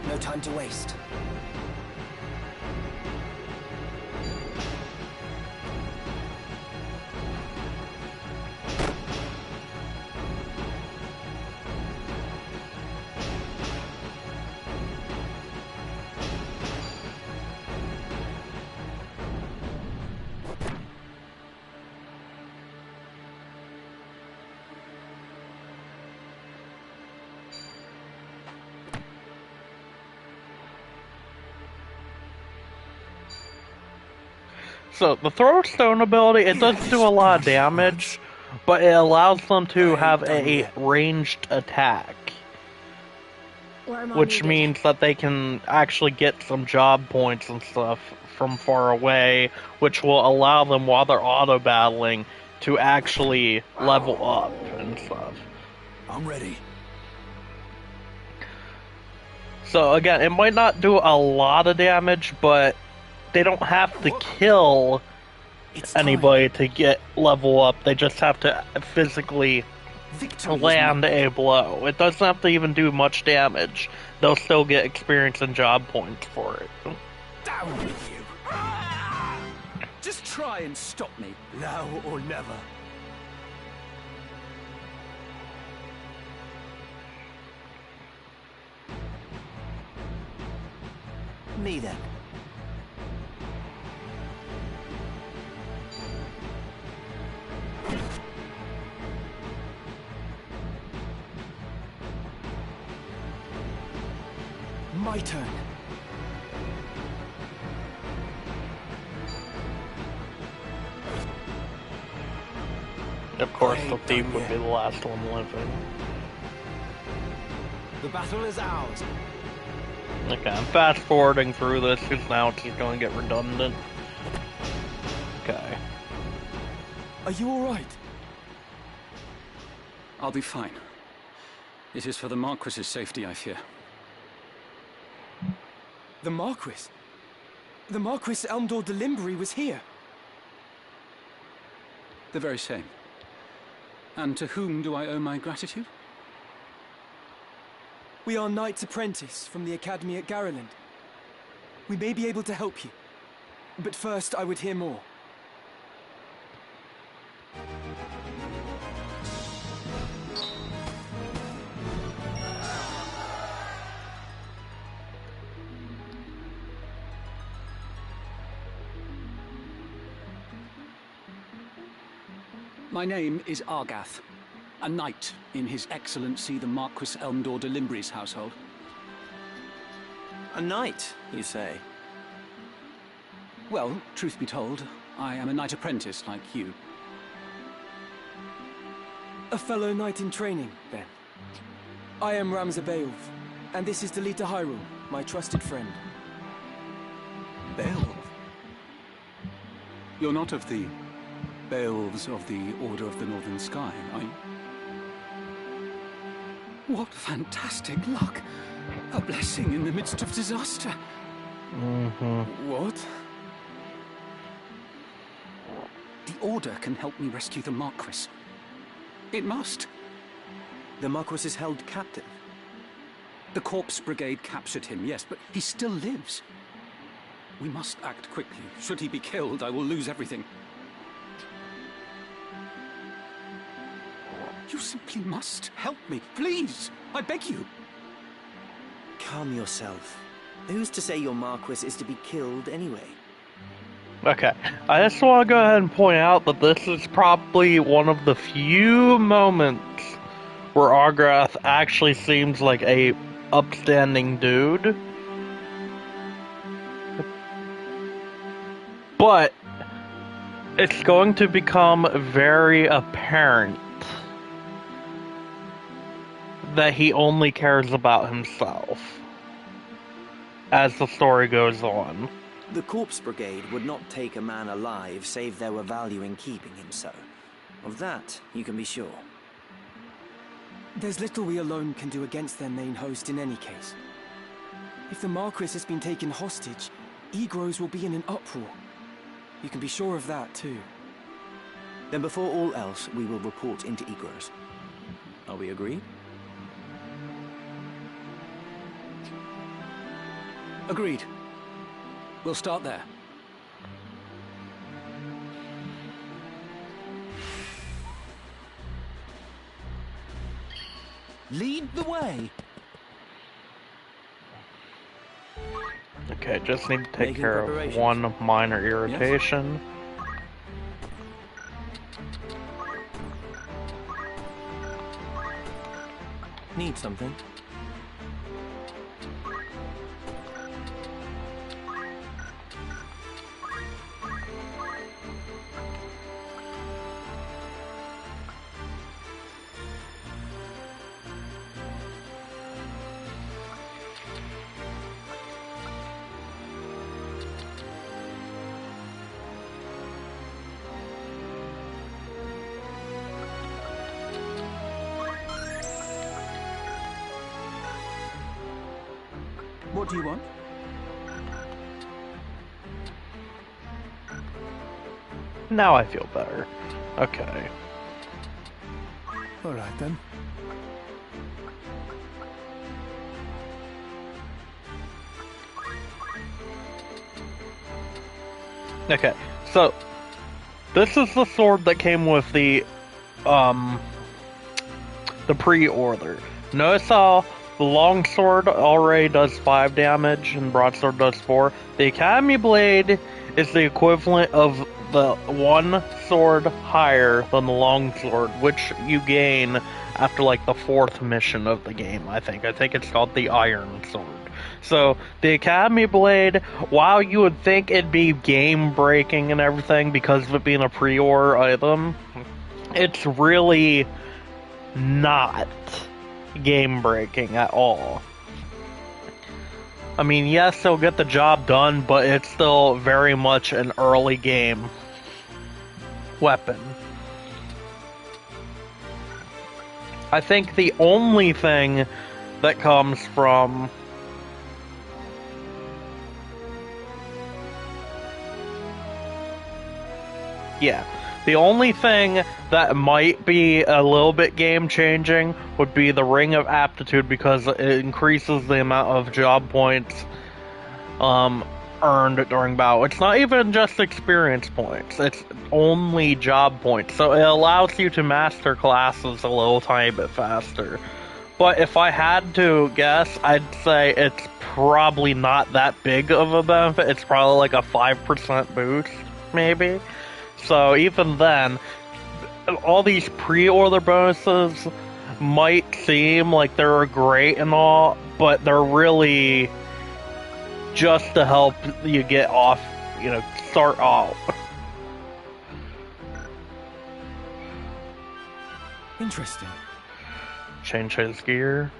I: No time to waste.
A: So, the throw stone ability, it does do a lot of damage, but it allows them to have a ranged attack. Which means that they can actually get some job points and stuff from far away, which will allow them, while they're auto-battling, to actually level up and stuff.
B: I'm ready.
A: So again, it might not do a lot of damage, but they don't have to kill anybody to get level up. They just have to physically land a blow. It doesn't have to even do much damage. They'll still get experience and job points for it.
B: Down with you. Just try and stop me, now or never.
I: Me then.
M: My turn.
A: Of course, the thief would be the last one living.
I: The battle is ours.
A: Okay, I'm fast forwarding through this because now it's just going to get redundant. Okay.
M: Are you alright?
H: I'll be fine. It is for the Marquis's safety, I fear.
M: The Marquis? The Marquis Elmdor de Limbri was here.
H: The very same. And to whom do I owe my gratitude?
M: We are Knights Apprentice from the Academy at Garreland. We may be able to help you. But first, I would hear more.
H: My name is Argath, a knight in His Excellency the Marquis Elmdor de Limbri's household.
I: A knight, you say?
H: Well, truth be told, I am a knight apprentice like you.
M: A fellow knight in training, then. I am Ramza Beowulf, and this is Delita Hyrule, my trusted friend.
H: Beowulf? You're not of the Beowulfs of the Order of the Northern Sky, are you? What fantastic luck! A blessing in the midst of disaster.
M: What?
H: The Order can help me rescue the Marquis. It must.
I: The Marquis is held captive.
H: The Corpse Brigade captured him, yes, but he still lives. We must act quickly. Should he be killed, I will lose everything.
T: You simply must help me. Please, I beg you.
U: Calm yourself. Who's to say your Marquis is to be killed anyway?
A: Okay, I just want to go ahead and point out that this is probably one of the few moments where Argrath actually seems like a upstanding dude. But it's going to become very apparent that he only cares about himself as the story goes on.
U: The Corpse Brigade would not take a man alive save there were value in keeping him so. Of that, you can be sure.
M: There's little we alone can do against their main host in any case. If the Marquis has been taken hostage, Egros will be in an uproar. You can be sure of that, too.
U: Then before all else, we will report into Egros. Are we agreed?
H: Agreed. We'll start there.
T: Lead the way.
A: Okay, just need to take care of one minor irritation.
M: Need something? What do you want?
A: Now I feel better. Okay.
N: All right, then.
A: Okay, so this is the sword that came with the pre-order. Notice how the longsword already does 5 damage and broadsword does 4. The Academy Blade is the equivalent of the one sword higher than the longsword, which you gain after like the 4th mission of the game, I think. I think it's called the Iron Sword. So, the Academy Blade, while you would think it'd be game-breaking and everything because of it being a pre-order item, it's really not game-breaking at all. I mean, yes, it'll get the job done, but it's still very much an early game weapon. I think the only thing that comes from the only thing that might be a little bit game-changing would be the Ring of Aptitude, because it increases the amount of job points earned during battle. It's not even just experience points, it's only job points, so it allows you to master classes a little tiny bit faster. But if I had to guess, I'd say it's probably not that big of a benefit. It's probably like a 5% boost, maybe. So even then, all these pre-order bonuses might seem like they're great and all, but they're really just to help you get off, start off.
M: Interesting.
A: Change his gear.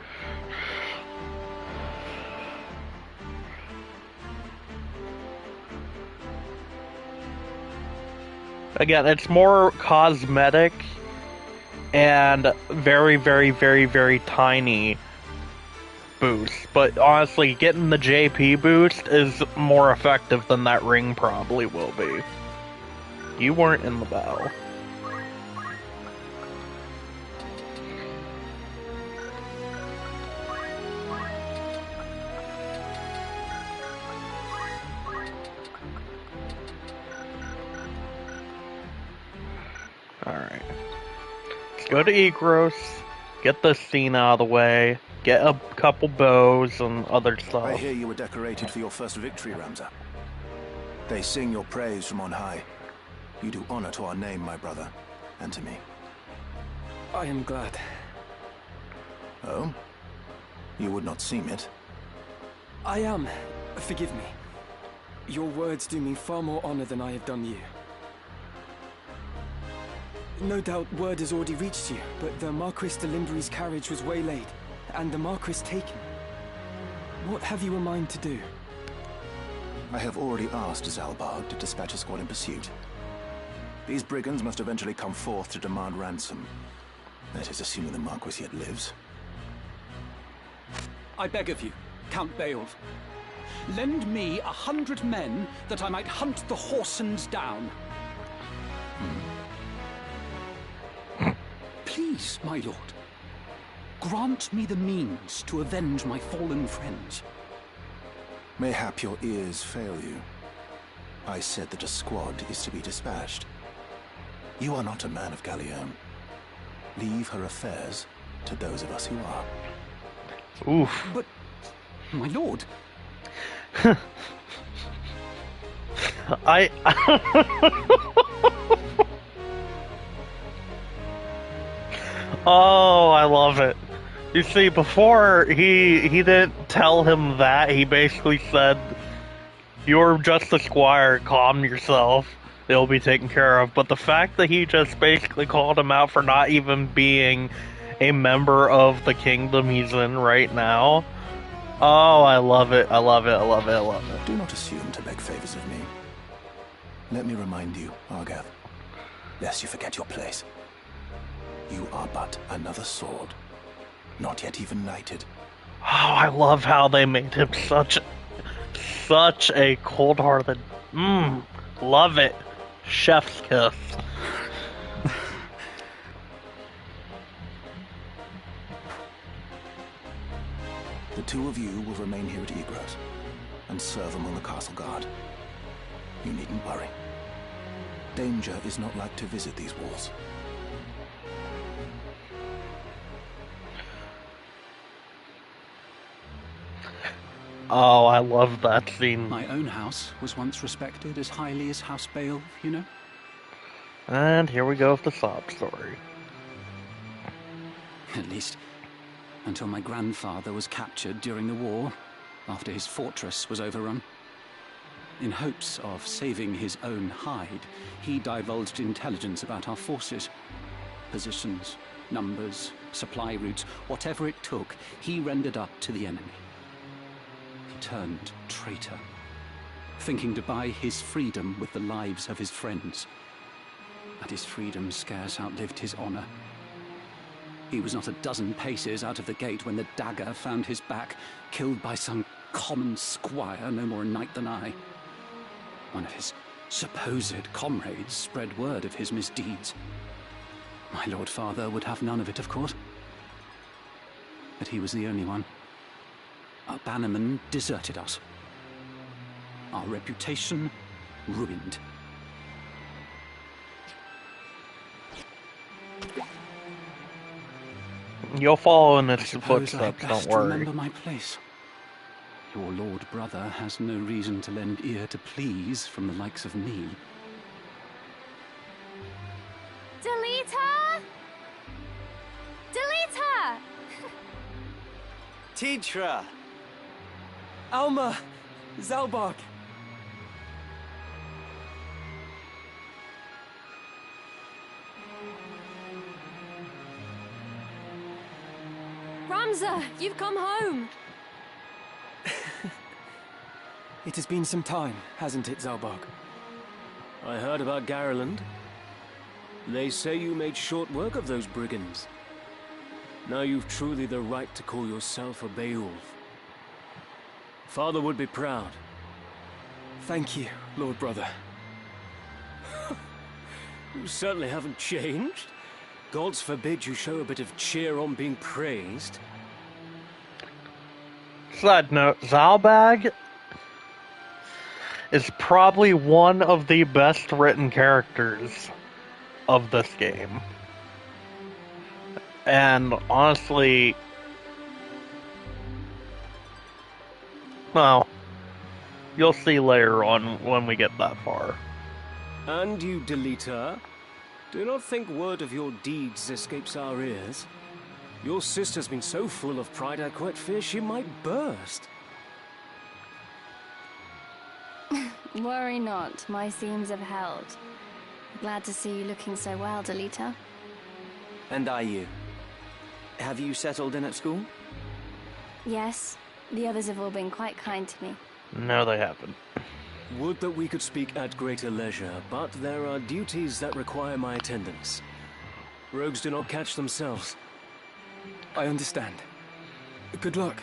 A: Again, it's more cosmetic and very, very, very, very tiny boost. But honestly, getting the JP boost is more effective than that ring probably will be. You weren't in the battle. Alright. go to Egros, get this scene out of the way, get a couple bows and other stuff.
N: I hear you were decorated for your first victory, Ramza. They sing your praise from on high. You do honor to our name, my brother, and to me.
M: I am glad.
N: Oh? You would not seem it.
M: I am. Forgive me. Your words do me far more honor than I have done you. No doubt word has already reached you, but the Marquis de Limbre's carriage was waylaid, and the Marquis taken. What have you in mind to do?
N: I have already asked Zalbarg to dispatch a squad in pursuit. These brigands must eventually come forth to demand ransom. That is, assuming the Marquis yet lives.
T: I beg of you, Count Beowulf. Lend me 100 men that I might hunt the Horsens down. Please, my lord. Grant me the means to avenge my fallen friends.
N: Mayhap your ears fail you. I said that a squad is to be dispatched. You are not a man of Gallium. Leave her affairs to those of us who are.
A: Oof.
T: But, my lord...
A: Oh, I love it. You see, before he didn't tell him that. He basically said, "You're just a squire. Calm yourself. It'll be taken care of." But the fact that he just basically called him out for not even being a member of the kingdom he's in right now. Oh, I love it. I love it. I love it. I love it.
N: Do not assume to beg favors of me. Let me remind you, Argath, lest you forget your place. You are but another sword, not yet even knighted.
A: Oh, I love how they made him such a cold-hearted. Love it. Chef's kiss.
N: The two of you will remain here at Egros and serve among the castle guard. You needn't worry. Danger is not like to visit these walls.
A: Oh, I love that scene.
T: My own house was once respected as highly as House Beowulf, you know?
A: And here we go with the sob story.
T: At least, until my grandfather was captured during the war, after his fortress was overrun. In hopes of saving his own hide, he divulged intelligence about our forces. Positions, numbers, supply routes, whatever it took, he rendered up to the enemy. He turned traitor, thinking to buy his freedom with the lives of his friends. But his freedom scarce outlived his honor. He was not a dozen paces out of the gate when the dagger found his back, killed by some common squire, no more a knight than I. One of his supposed comrades spread word of his misdeeds. My Lord Father would have none of it, of course. But he was the only one. Our bannerman deserted us. Our reputation ruined.
A: You'll follow in its
T: Suppose I had
A: footsteps,
T: best
A: don't worry.
T: remember my place. Your lord brother has no reason to lend ear to pleas from the likes of me.
G: Delete her! Delete her!
M: Tidra! Alma! Zalbarg!
G: Ramza, you've come home!
M: It has been some time, hasn't it, Zalbarg?
K: I heard about Garland. They say you made short work of those brigands. Now you've truly the right to call yourself a Beowulf. Father would be proud.
M: Thank you, Lord Brother.
K: You certainly haven't changed. Gods forbid you show a bit of cheer on being praised.
A: Side note, Zalbag is probably one of the best written characters of this game. And honestly, well, you'll see later on when we get that far.
K: And you, Delita, do not think word of your deeds escapes our ears. Your sister's been so full of pride I quite fear she might burst.
L: Worry not, my seams have held. Glad to see you looking so well, Delita.
U: And are you? Have you settled in at school?
L: Yes, the others have all been quite kind to me.
A: No, they haven't.
K: Would that we could speak at greater leisure, but there are duties that require my attendance. Rogues do not catch themselves.
M: I understand. Good luck.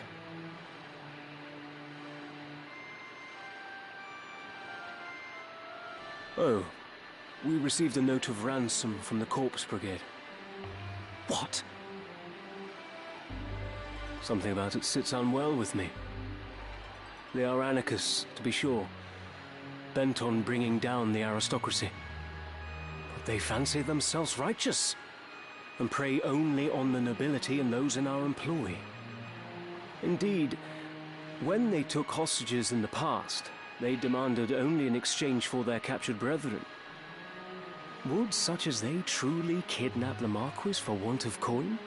K: Oh, we received a note of ransom from the Corpse Brigade.
T: What?
K: Something about it sits unwell with me. They are anarchists, to be sure, bent on bringing down the aristocracy. But they fancy themselves righteous, and prey only on the nobility and those in our employ. Indeed, when they took hostages in the past, they demanded only in exchange for their captured brethren. Would such as they truly kidnap the Marquis for want of coin?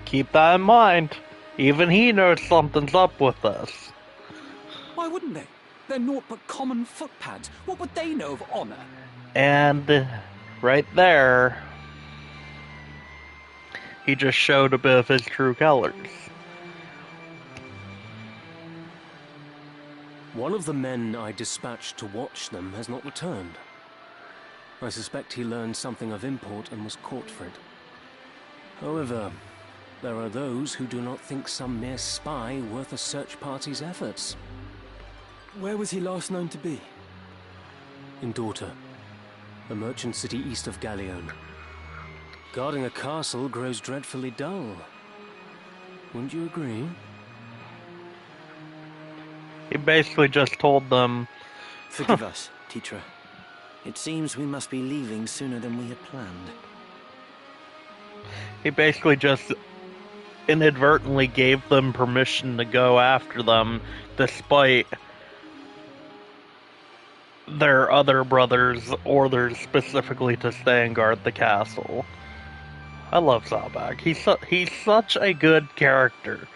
A: Keep that in mind. Even he knows something's up with this.
E: Why wouldn't they? They're naught but common footpads. What would they know of honor?
A: And right there, he just showed a bit of his true colors.
K: One of the men I dispatched to watch them has not returned. I suspect he learned something of import and was caught for it. However, there are those who do not think some mere spy worth a search party's efforts.
M: Where was he last known to be?
K: In Daughter, a merchant city east of Galleon. Guarding a castle grows dreadfully dull. Wouldn't you agree?
A: He basically just told them...
U: Forgive us, Tetra. It seems we must be leaving sooner than we had planned.
A: He basically just inadvertently gave them permission to go after them, despite their other brothers' orders specifically to stay and guard the castle. I love Zabak. He's such a good character.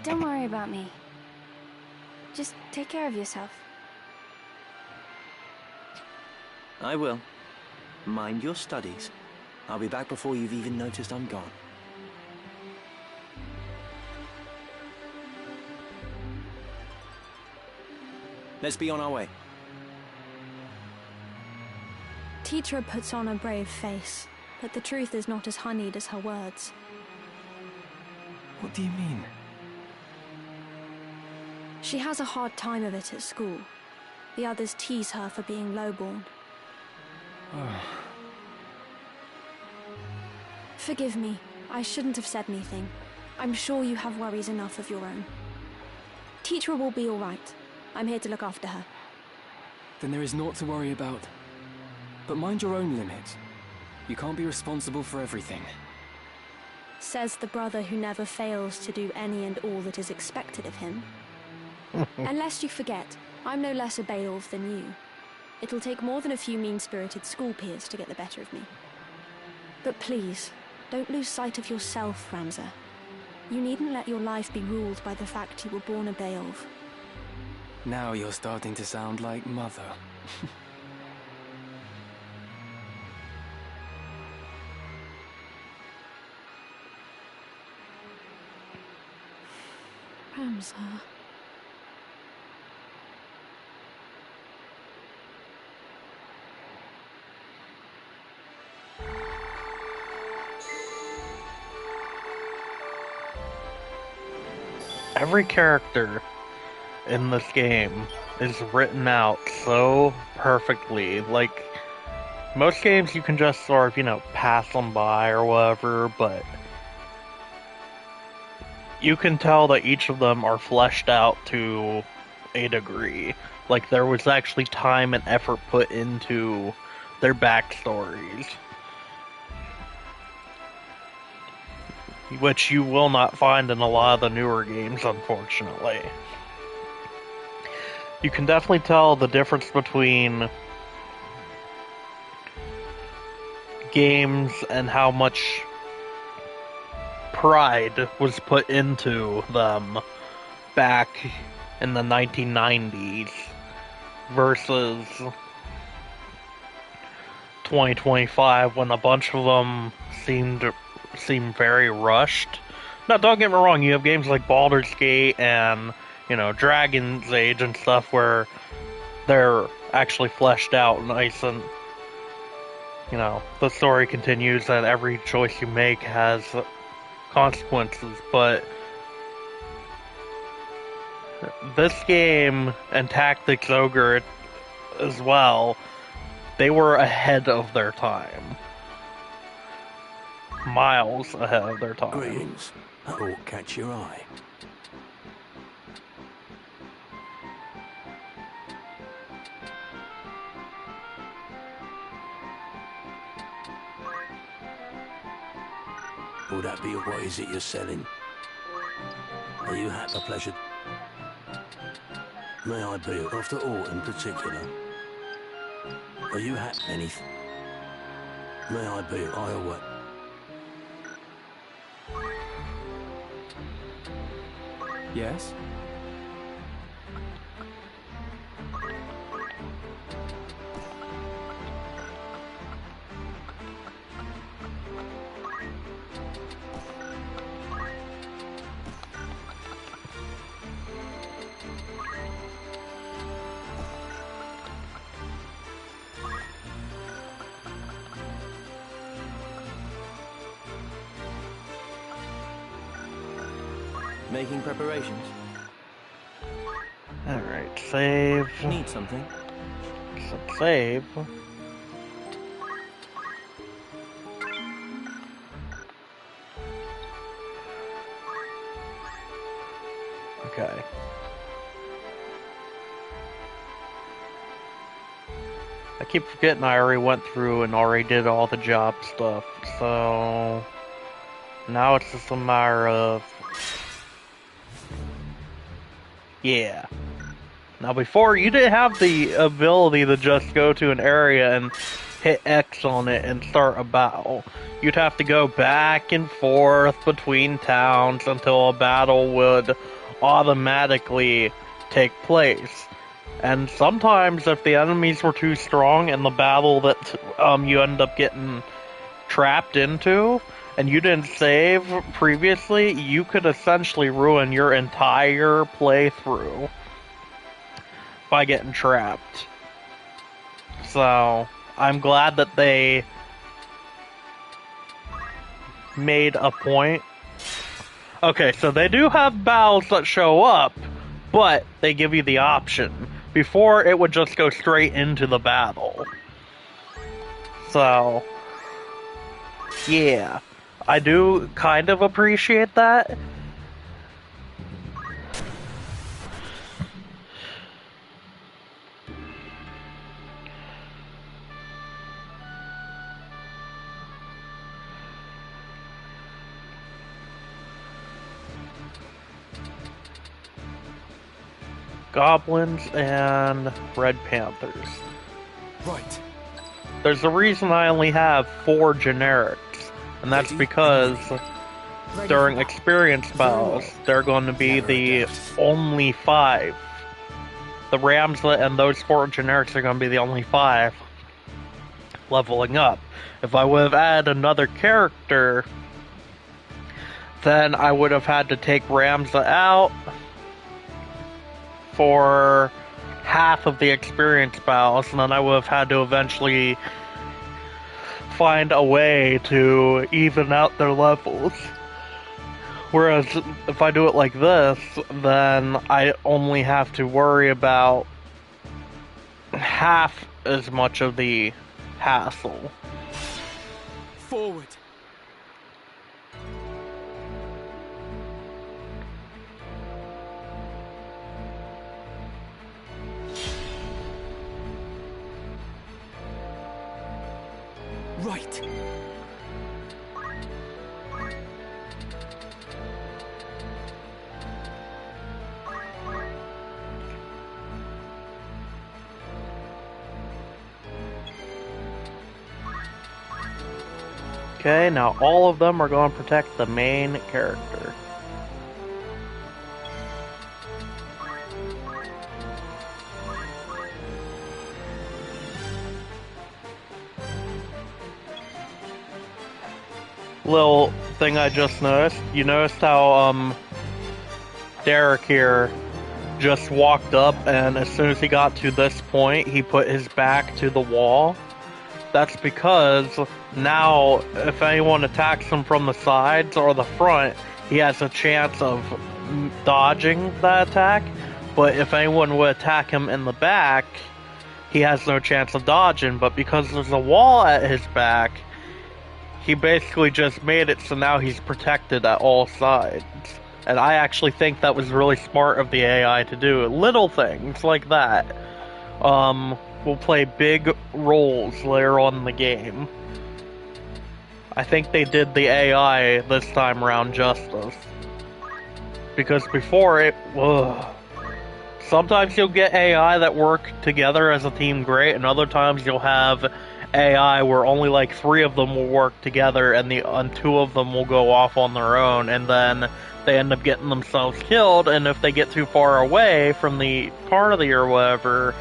L: Don't worry about me. Just take care of yourself.
U: I will. Mind your studies. I'll be back before you've even noticed I'm gone. Let's be on our way.
V: Tetra puts on a brave face, but the truth is not as honeyed as her words.
M: What do you mean?
V: She has a hard time of it at school. The others tease her for being lowborn. Forgive me. I shouldn't have said anything. I'm sure you have worries enough of your own. Tetra will be all right. I'm here to look after her.
M: Then there is naught to worry about. But mind your own limit. You can't be responsible for everything.
V: Says the brother who never fails to do any and all that is expected of him. And lest you forget, I'm no less a Beowulf than you. It'll take more than a few mean-spirited school peers to get the better of me. But please, don't lose sight of yourself, Ramza. You needn't let your life be ruled by the fact you were born a Beowulf.
M: Now you're starting to sound like Mother.
V: Ramza.
A: Every character in this game is written out so perfectly. Like, most games you can just sort of, pass them by or whatever, but you can tell that each of them are fleshed out to a degree. Like, there was actually time and effort put into their backstories. which you will not find in a lot of the newer games, unfortunately. You can definitely tell the difference between games and how much pride was put into them back in the 1990s versus 2025 when a bunch of them seem very rushed. Now, don't get me wrong, you have games like Baldur's Gate and, you know, Dragon's Age and stuff where they're actually fleshed out nice and, you know, the story continues and every choice you make has consequences, but this game and Tactics Ogre as well, they were ahead of their time. Miles ahead of their time.
R: Greetings. That ought catch your eye. Will that be what is it you're selling? Are you a pleasure? May I be after aught in particular? Are you anything? May I be Iowa?
H: Yes?
U: Making preparations.
A: Alright, save.
U: Need something?
A: Save. Okay. I keep forgetting I already went through and already did all the job stuff, so now it's just a matter of yeah. Now before, you didn't have the ability to just go to an area and hit X on it and start a battle. You'd have to go back and forth between towns until a battle would automatically take place. And sometimes if the enemies were too strong and the battle that you end up getting trapped into, and you didn't save previously, you could essentially ruin your entire playthrough by getting trapped. So, I'm glad that they made a point. Okay, so they do have battles that show up, but they give you the option. Before, it would just go straight into the battle. So, yeah. I do kind of appreciate that. Goblins and Red Panthers.
E: Right.
A: There's a reason I only have 4 generics. And that's because during experience battles, they're going to be the only 5. The Ramslet and those 4 generics are going to be the only 5 leveling up. If I would have added another character, then I would have had to take Ramslet out for half of the experience battles, and then I would have had to eventually find a way to even out their levels. Whereas if I do it like this, then I only have to worry about half as much of the hassle.
E: Forward. Right.
A: Okay, now all of them are going to protect the main character. Little thing I just noticed. You noticed how, Derek here just walked up, and as soon as he got to this point, he put his back to the wall? That's because now, if anyone attacks him from the sides or the front, he has a chance of dodging the attack, but if anyone would attack him in the back, he has no chance of dodging, but because there's a wall at his back, he basically just made it so now he's protected at all sides. And I actually think that was really smart of the AI to do. Little things like that will play big roles later on in the game. I think they did the AI this time around justice. Because before it, sometimes you'll get AI that work together as a team great, and other times you'll have AI where only like 3 of them will work together and 2 of them will go off on their own, and then they end up getting themselves killed, and if they get too far away from the party or whatever,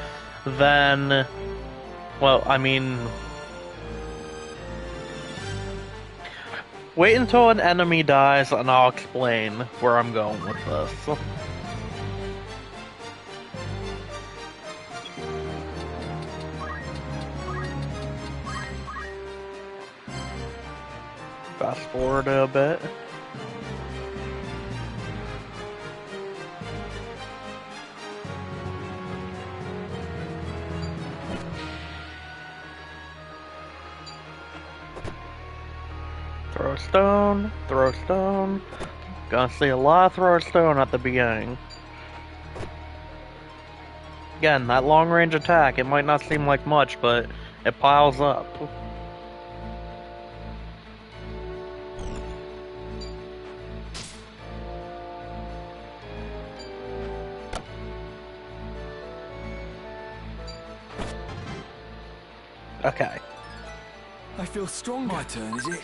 A: then, well, I mean, wait until an enemy dies and I'll explain where I'm going with this. Fast forward a bit. Throw a stone, throw a stone. Gonna see a lot of throw a stone at the beginning. Again, that long range attack, it might not seem like much, but it piles up. Okay.
E: I feel strong. My turn, is it?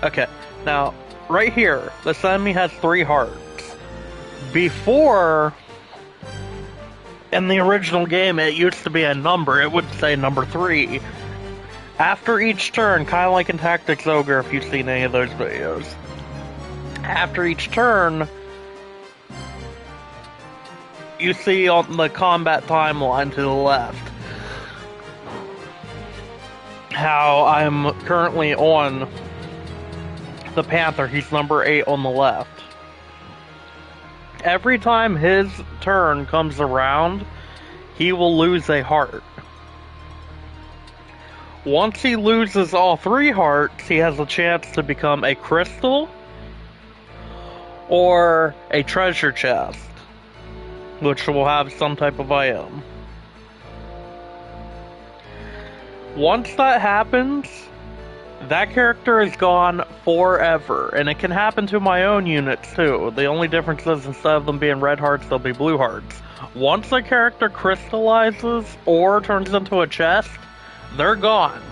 A: Okay, now, right here, this enemy has 3 hearts. Before, in the original game, it used to be a number. It would say number 3. After each turn, kind of like in Tactics Ogre, if you've seen any of those videos. After each turn, you see on the combat timeline to the left how I'm currently on the Panther. He's number 8 on the left. Every time his turn comes around, he will lose a heart. Once he loses all 3 hearts, he has a chance to become a crystal or a treasure chest, which will have some type of item. Once that happens, that character is gone forever, and it can happen to my own units too. The only difference is instead of them being red hearts, they'll be blue hearts. Once a character crystallizes or turns into a chest, they're gone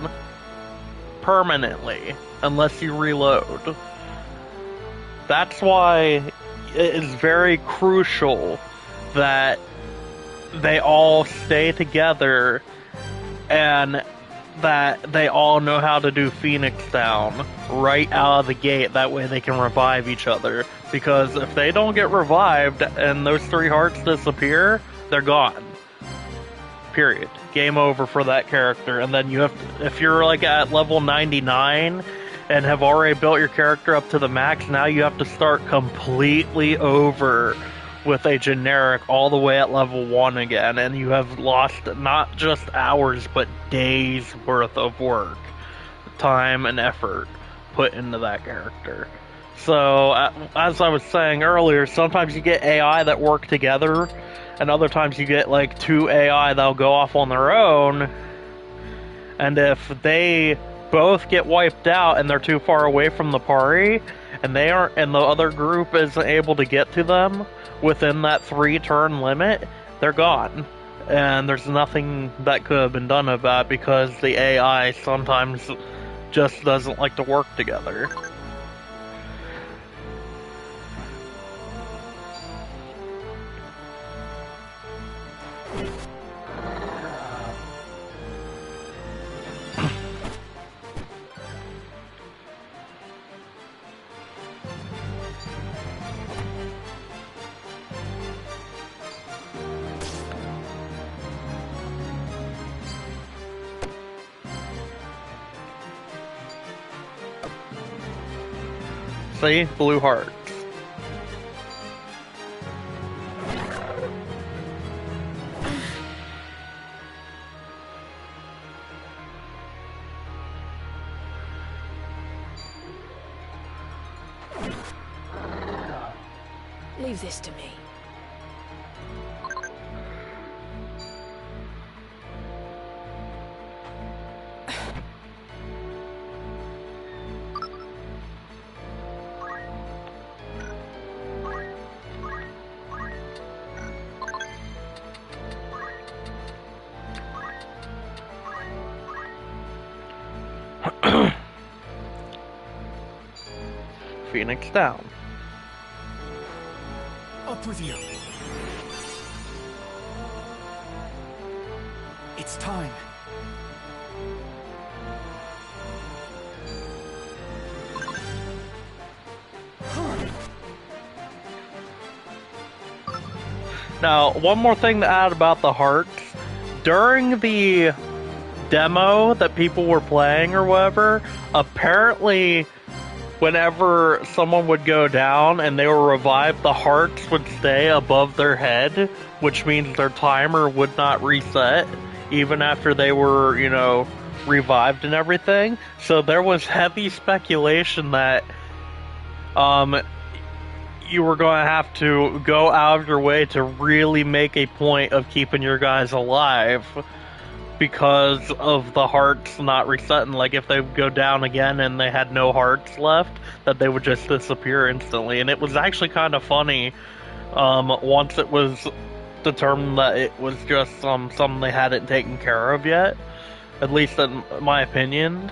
A: permanently unless you reload. That's why it is very crucial that they all stay together and that they all know how to do Phoenix Down right out of the gate. That way they can revive each other. Because if they don't get revived and those 3 hearts disappear, they're gone. Period. Game over for that character. And then you have to, if you're like at level 99 and have already built your character up to the max, now you have to start completely over with a generic all the way at level 1 again, and you have lost not just hours but days worth of work, time and effort put into that character. So as I was saying earlier, sometimes you get AI that work together, and other times you get like 2 AI that'll go off on their own, and if they both get wiped out and they're too far away from the party, and and the other group isn't able to get to them within that 3-turn limit, they're gone. And there's nothing that could have been done about it because the AI sometimes just doesn't like to work together. See? Blue heart.
P: Leave this to me.
A: Phoenix down.
E: Up with you. It's time.
A: Now, one more thing to add about the hearts. During the demo that people were playing or whatever, apparently whenever someone would go down and they were revived, the hearts would stay above their head, which means their timer would not reset even after they were, you know, revived and everything. So there was heavy speculation that you were going to have to go out of your way to really make a point of keeping your guys alive because of the hearts not resetting. Like, if they would go down again and they had no hearts left, that they would just disappear instantly. And it was actually kind of funny once it was determined that it was just something they hadn't taken care of yet, at least in my opinion,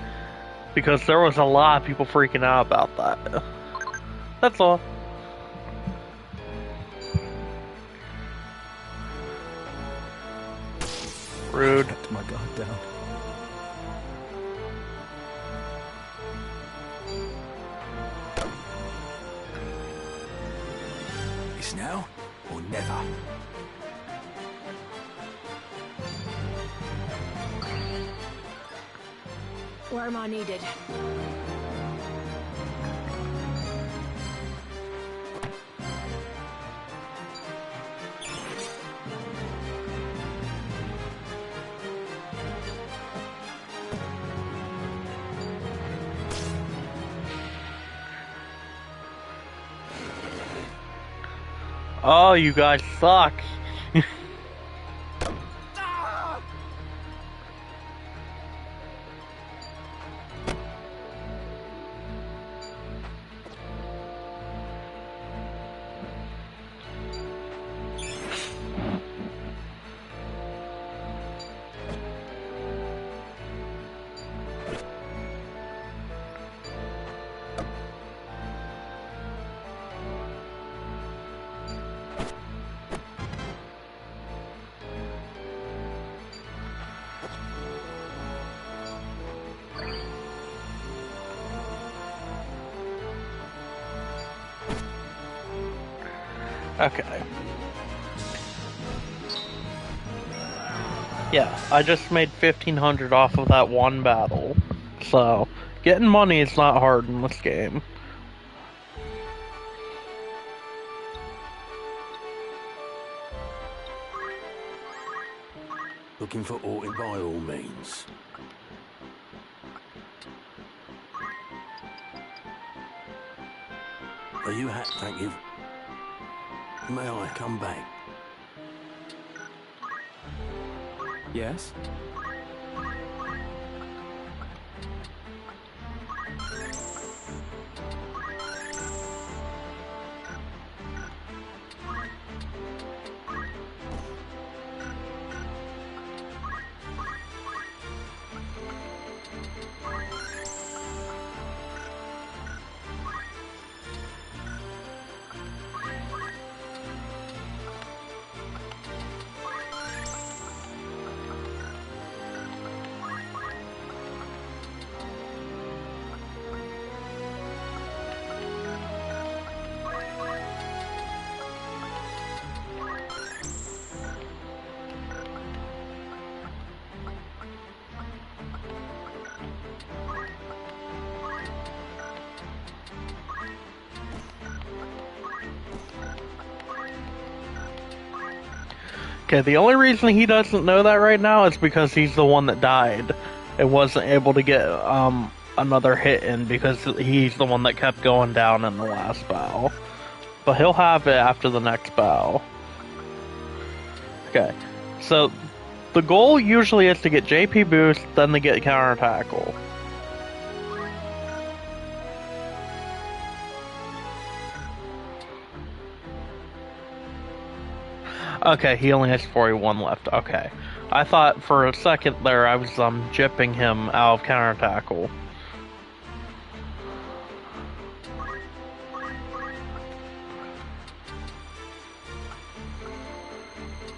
A: because there was a lot of people freaking out about that. That's all. Rude.
M: Kept my guard down.
E: It's now or never.
P: Where am I needed?
A: Oh, you guys suck. Okay. Yeah, I just made 1,500 off of that one battle. So, getting money is not hard in this game.
R: Looking for Orton by all means. Are you thank you. May I come back?
H: Yes?
A: Okay, the only reason he doesn't know that right now is because he's the one that died. It wasn't able to get another hit in because he's the one that kept going down in the last battle. But he'll have it after the next battle. Okay, so the goal usually is to get JP boost, then to get counter tackle. Okay, he only has 41 left. Okay. I thought for a second there I was jipping him out of counter tackle.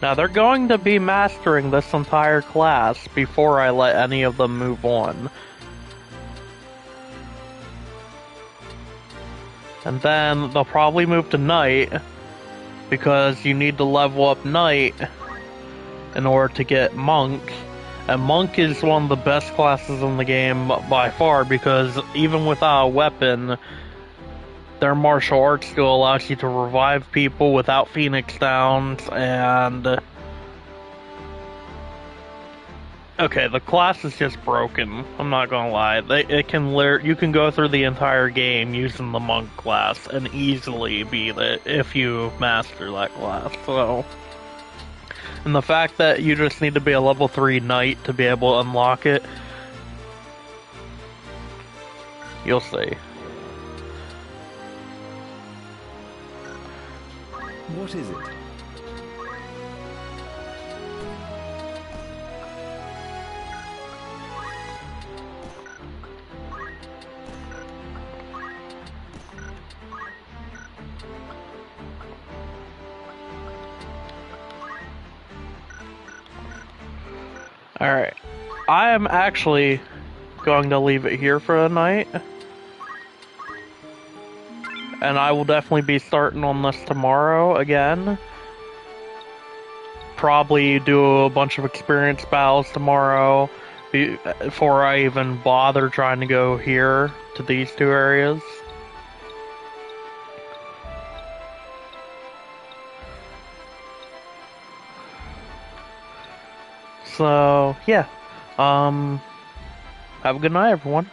A: Now they're going to be mastering this entire class before I let any of them move on. And then they'll probably move to Knight, because you need to level up Knight in order to get Monk. And Monk is one of the best classes in the game by far, because even without a weapon, their martial arts skill allows you to revive people without Phoenix Downs, and... Okay, the class is just broken. I'm not gonna lie. You can go through the entire game using the Monk class and easily beat it if you master that class, so... And the fact that you just need to be a level 3 Knight to be able to unlock it... You'll see.
C: What is it?
A: Alright. I am actually going to leave it here for the night. And I will definitely be starting on this tomorrow again. Probably do a bunch of experience battles tomorrow before I even bother trying to go here to these two areas. So, yeah. Have a good night, everyone.